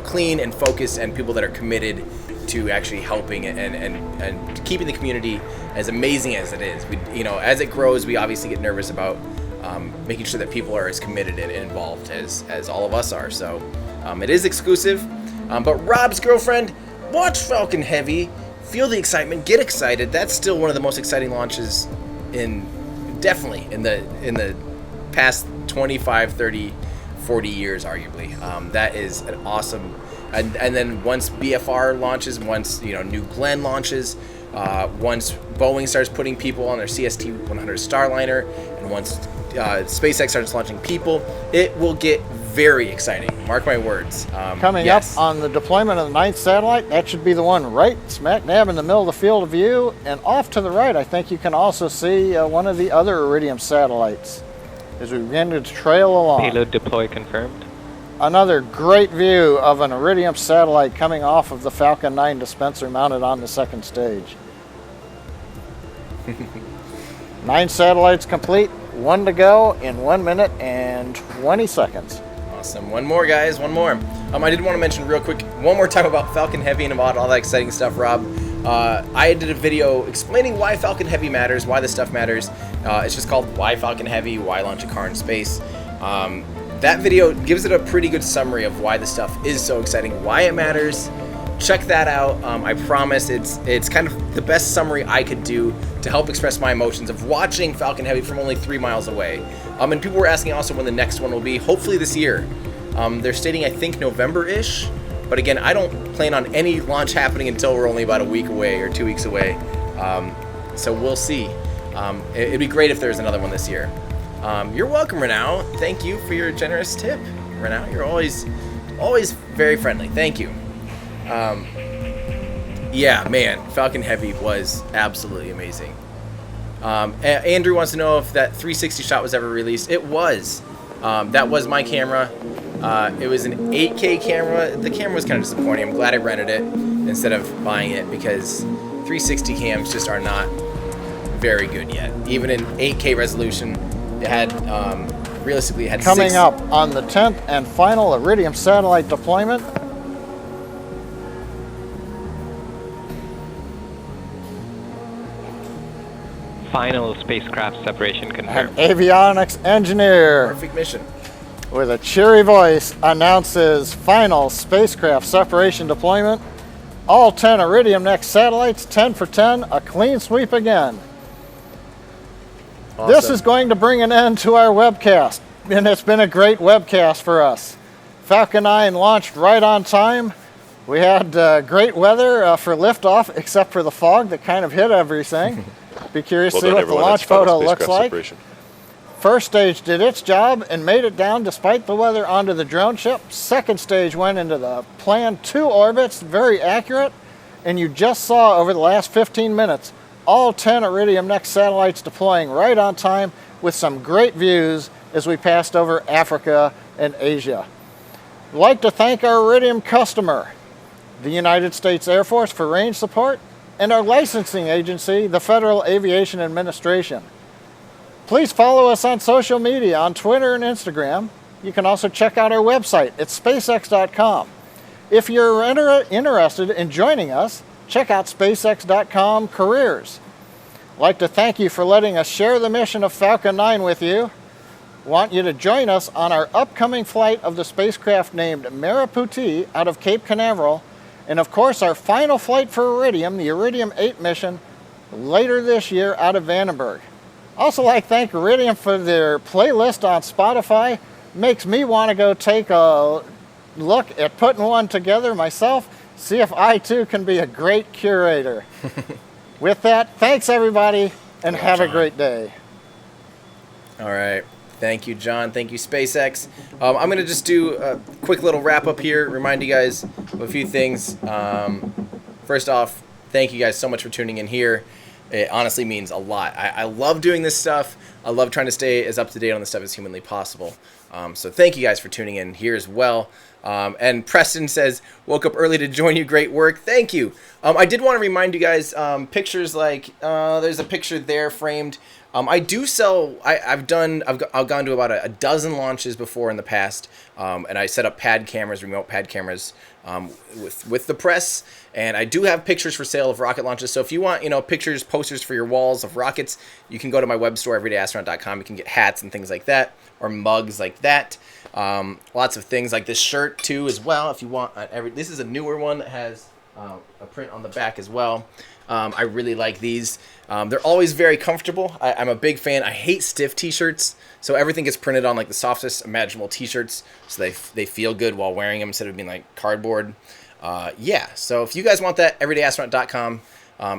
[SPEAKER 1] clean and focused, and people that are committed to actually helping and keeping the community as amazing as it is. We, as it grows, we obviously get nervous about making sure that people are as committed and involved as all of us are. So it is exclusive. But Rob's girlfriend, watch Falcon Heavy, feel the excitement, get excited. That's still one of the most exciting launches definitely in the past 25, 30, 40 years, arguably. That is an awesome, and then once BFR launches, once New Glenn launches, once Boeing starts putting people on their CST-100 Starliner, and once SpaceX starts launching people, it will get very exciting. Mark my words.
[SPEAKER 2] Coming up on the deployment of the 9th satellite, that should be the one right smack dab in the middle of the field of view. And off to the right, I think you can also see one of the other Iridium satellites as we begin to trail along.
[SPEAKER 5] Payload deploy confirmed.
[SPEAKER 2] Another great view of an Iridium satellite coming off of the Falcon 9 dispenser mounted on the second stage. 9 satellites complete, 1 to go in 1 minute and 20 seconds.
[SPEAKER 1] Awesome. One more, guys. One more. I did want to mention real quick one more time about Falcon Heavy and about all that exciting stuff, Rob. I did a video explaining why Falcon Heavy matters, why this stuff matters. It's just called Why Falcon Heavy, Why Launch a Car in Space. That video gives it a pretty good summary of why this stuff is so exciting, why it matters. Check that out. I promise it's kind of the best summary I could do to help express my emotions of watching Falcon Heavy from only 3 miles away. And people were asking also when the next one will be, hopefully this year. They're stating, I think, November-ish. But again, I don't plan on any launch happening until we're only about a week away or 2 weeks away. So we'll see. It'd be great if there's another one this year. You're welcome, Renaud. Thank you for your generous tip. Renaud, you're always very friendly. Thank you. Yeah, man, Falcon Heavy was absolutely amazing. Andrew wants to know if that 360 shot was ever released. It was. That was my camera. It was an 8K camera. The camera was kind of disappointing. I'm glad I rented it instead of buying it because 360 cams just are not very good yet. Even in 8K resolution, it had realistically it had
[SPEAKER 2] Coming up on the 10th and final Iridium satellite deployment.
[SPEAKER 5] Final spacecraft separation
[SPEAKER 2] An
[SPEAKER 5] confirmed.
[SPEAKER 2] avionics engineer
[SPEAKER 1] perfect mission.
[SPEAKER 2] with a cheery voice announces final spacecraft separation deployment. All 10 Iridium Next satellites, 10 for 10, a clean sweep again.
[SPEAKER 1] Awesome.
[SPEAKER 2] This is going to bring an end to our webcast, and it's been a great webcast for us. Falcon 9 launched right on time. We had great weather for liftoff, except for the fog that kind of hit everything. Be curious to see what the launch photo looks like.
[SPEAKER 6] Separation.
[SPEAKER 2] First stage did its job and made it down despite the weather onto the drone ship. Second stage went into the planned 2 orbits, very accurate. And you just saw over the last 15 minutes, all 10 Iridium Next satellites deploying right on time with some great views as we passed over Africa and Asia. I'd like to thank our Iridium customer, the United States Air Force, for range support, and our licensing agency, the Federal Aviation Administration. Please follow us on social media, on Twitter and Instagram. You can also check out our website at spacex.com. If you're interested in joining us, check out spacex.com careers. I'd like to thank you for letting us share the mission of Falcon 9 with you. Want you to join us on our upcoming flight of the spacecraft named Mariputi out of Cape Canaveral, and of course our final flight for Iridium, the Iridium 8 mission, later this year out of Vandenberg. Also like to thank Iridium for their playlist on Spotify. Makes me want to go take a look at putting one together myself, see if I too can be a great curator. With that, thanks everybody, and have a great day.
[SPEAKER 1] All right. Thank you, John. Thank you, SpaceX. I'm going to just do a quick little wrap up here, remind you guys of a few things. First off, thank you guys so much for tuning in here. It honestly means a lot. I love doing this stuff. I love trying to stay as up to date on this stuff as humanly possible. So thank you guys for tuning in here as well. And Preston says, woke up early to join you. Great work. Thank you. I did want to remind you guys, pictures like, there's a picture there framed. I do sell, I've gone to about a dozen launches before in the past, and I set up pad cameras, remote pad cameras, with the press, and I do have pictures for sale of rocket launches. So if you want, pictures, posters for your walls of rockets, you can go to my web store, everydayastronaut.com. You can get hats and things like that, or mugs like that. Lots of things like this shirt too as well. If you want, this is a newer one that has a print on the back as well. I really like these. They're always very comfortable. I'm a big fan. I hate stiff t-shirts, so everything gets printed on like the softest imaginable t-shirts, so they feel good while wearing them instead of being like cardboard. Yeah, so if you guys want that, everydayastronaut.com,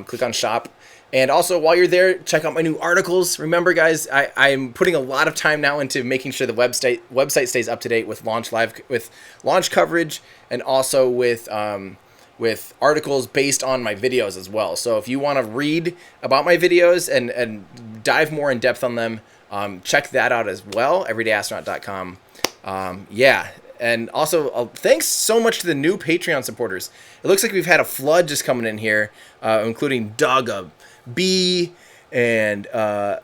[SPEAKER 1] click on shop. And also, while you're there, check out my new articles. Remember, guys, I'm putting a lot of time now into making sure the website stays up to date with launch coverage, and also with articles based on my videos as well. So if you want to read about my videos and dive more in depth on them, check that out as well, everydayastronaut.com. Yeah, And also, thanks so much to the new Patreon supporters. It looks like we've had a flood just coming in here, including Dogga B, and I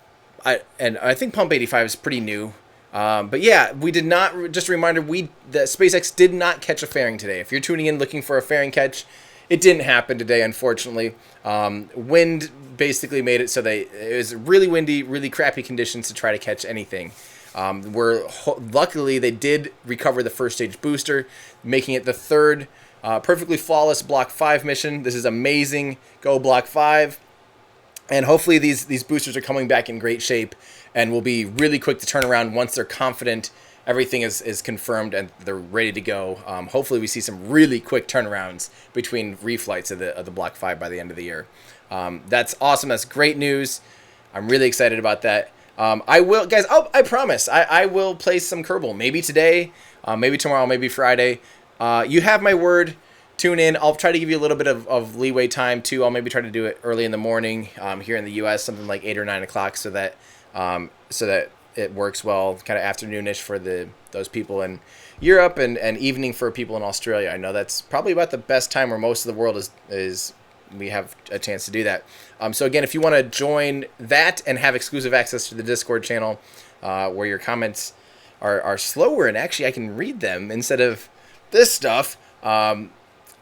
[SPEAKER 1] think Pump 85 is pretty new. But yeah, we did not. Just a reminder, that SpaceX did not catch a fairing today. If you're tuning in looking for a fairing catch, it didn't happen today, unfortunately. Wind basically made it so it was really windy, really crappy conditions to try to catch anything. Luckily, they did recover the first stage booster, making it the third perfectly flawless Block 5 mission. This is amazing. Go Block 5. And hopefully these boosters are coming back in great shape and will be really quick to turn around once they're confident everything is confirmed and they're ready to go. Hopefully we see some really quick turnarounds between reflights of the Block 5 by the end of the year. That's awesome. That's great news. I'm really excited about that. I will, guys, I promise, I will play some Kerbal. Maybe today, maybe tomorrow, maybe Friday. You have my word. Tune in. I'll try to give you a little bit of leeway time, too. I'll maybe try to do it early in the morning here in the U.S., something like 8 or 9 o'clock, so that it works well, kind of afternoonish for those people in Europe and evening for people in Australia. I know that's probably about the best time where most of the world is we have a chance to do that. So again, if you want to join that and have exclusive access to the Discord channel where your comments are slower and actually I can read them instead of this stuff.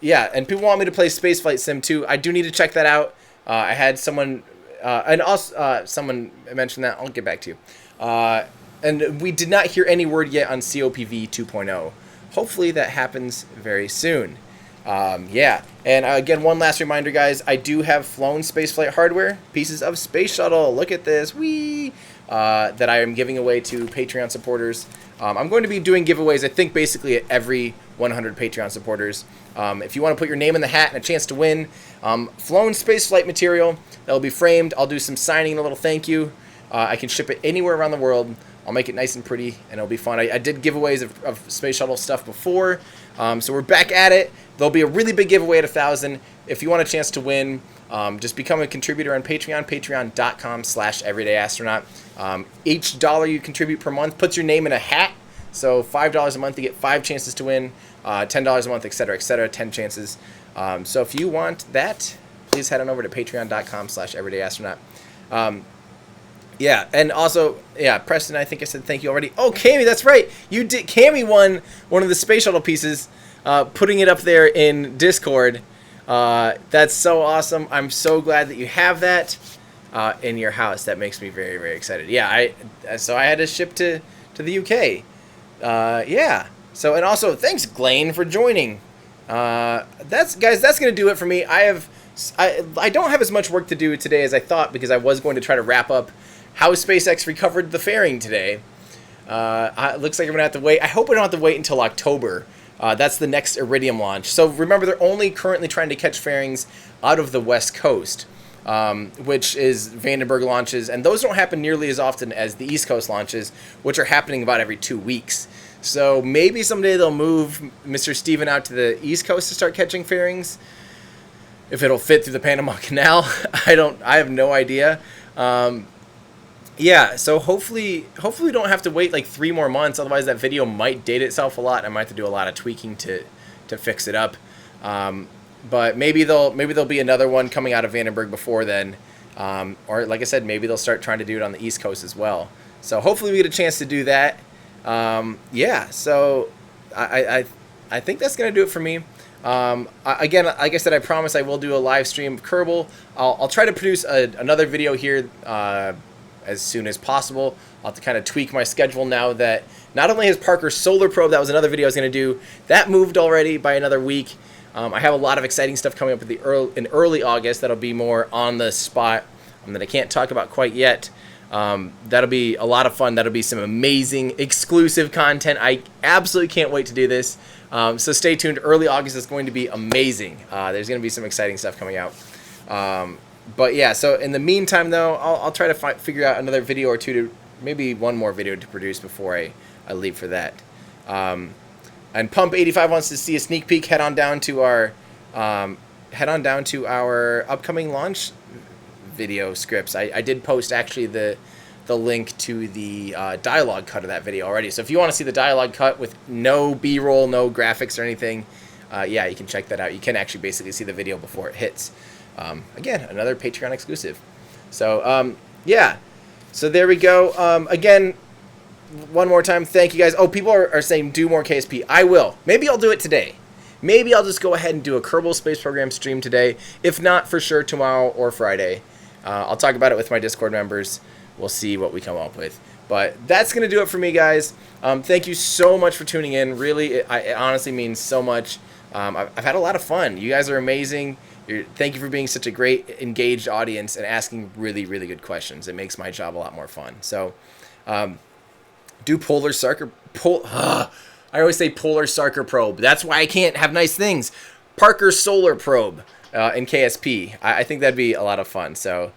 [SPEAKER 1] Yeah, and people want me to play Spaceflight Sim too. I do need to check that out. I had someone, and also someone mentioned that. I'll get back to you. And we did not hear any word yet on COPV 2.0. Hopefully that happens very soon. Yeah, and again, one last reminder, guys. I do have flown spaceflight hardware, pieces of space shuttle. Look at this, wee! That I am giving away to Patreon supporters. I'm going to be doing giveaways, I think, basically at every 100 Patreon supporters. If you want to put your name in the hat and a chance to win flown spaceflight material that will be framed, I'll do some signing and a little thank you. I can ship it anywhere around the world. I'll make it nice and pretty, and it'll be fun. I did giveaways of space shuttle stuff before, so we're back at it. There'll be a really big giveaway at 1,000. If you want a chance to win, just become a contributor on Patreon, patreon.com/everydayastronaut. Each dollar you contribute per month puts your name in a hat. So $5 a month, you get 5 chances to win. $10 a month, etc., 10 chances. So if you want that, please head on over to patreon.com/everydayastronaut. Yeah, and also, yeah, Preston, I think I said thank you already. Oh, Cammy, that's right. You did. Cammy won one of the space shuttle pieces, putting it up there in Discord. That's so awesome. I'm so glad that you have that in your house. That makes me very, very excited. Yeah, so I had to ship to the UK. Yeah. So, and also, thanks, Glane, for joining. That's gonna do it for me. I don't have as much work to do today as I thought because I was going to try to wrap up how SpaceX recovered the fairing today. It looks like I'm gonna have to wait. I hope we don't have to wait until October. That's the next Iridium launch. So remember, they're only currently trying to catch fairings out of the West Coast, which is Vandenberg launches, and those don't happen nearly as often as the East Coast launches, which are happening about every 2 weeks. So maybe someday they'll move Mr. Steven out to the East Coast to start catching fairings. If it'll fit through the Panama Canal, I have no idea. Yeah, so hopefully we don't have to wait like 3 more months. Otherwise, that video might date itself a lot. I might have to do a lot of tweaking to fix it up. But maybe there'll be another one coming out of Vandenberg before then. Or like I said, maybe they'll start trying to do it on the East Coast as well. So hopefully we get a chance to do that. Yeah, so I think that's gonna do it for me. Again, like I said, I promise I will do a live stream of Kerbal. I'll try to produce another video here as soon as possible. I'll have to kind of tweak my schedule now that not only has Parker's solar probe, that was another video I was going to do, that moved already by another week. I have a lot of exciting stuff coming up in early August that'll be more on the spot that I can't talk about quite yet. That'll be a lot of fun. That'll be some amazing exclusive content. I absolutely can't wait to do this. So stay tuned. Early August is going to be amazing. There's going to be some exciting stuff coming out. But yeah, so in the meantime, though, I'll try to figure out another video or two, maybe one more video to produce before I leave for that. And Pump 85 wants to see a sneak peek. Head on down to our upcoming launch video scripts. I did post actually the the link to the dialogue cut of that video already. So if you want to see the dialogue cut with no B-roll, no graphics or anything, yeah, you can check that out. You can actually basically see the video before it hits. Again, another Patreon exclusive. So, yeah. So there we go. Again, one more time, thank you guys. Oh, people are saying do more KSP. I will. Maybe I'll do it today. Maybe I'll just go ahead and do a Kerbal Space Program stream today. If not, for sure tomorrow or Friday. I'll talk about it with my Discord members. We'll see what we come up with. But that's going to do it for me, guys. Thank you so much for tuning in. Really, it honestly means so much. I've had a lot of fun. You guys are amazing. Thank you for being such a great, engaged audience and asking really, really good questions. It makes my job a lot more fun. So, do Polar Sarker... I always say Polar Sarker Probe. That's why I can't have nice things. Parker Solar Probe in KSP. I think that'd be a lot of fun. So,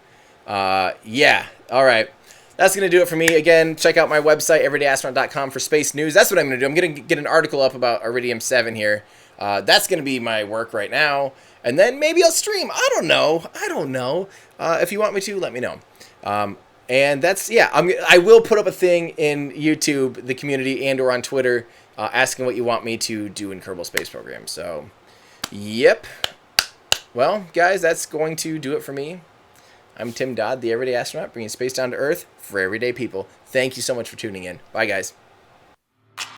[SPEAKER 1] yeah. All right. That's going to do it for me. Again, check out my website, everydayastronaut.com, for space news. That's what I'm going to do. I'm going to get an article up about Iridium 7 here. That's going to be my work right now. And then maybe I'll stream. I don't know. If you want me to, let me know. And that's, yeah, I will put up a thing in YouTube, the community, and or on Twitter, asking what you want me to do in Kerbal Space Program. So, yep. Well, guys, that's going to do it for me. I'm Tim Dodd, the Everyday Astronaut, bringing space down to Earth for everyday people. Thank you so much for tuning in. Bye, guys.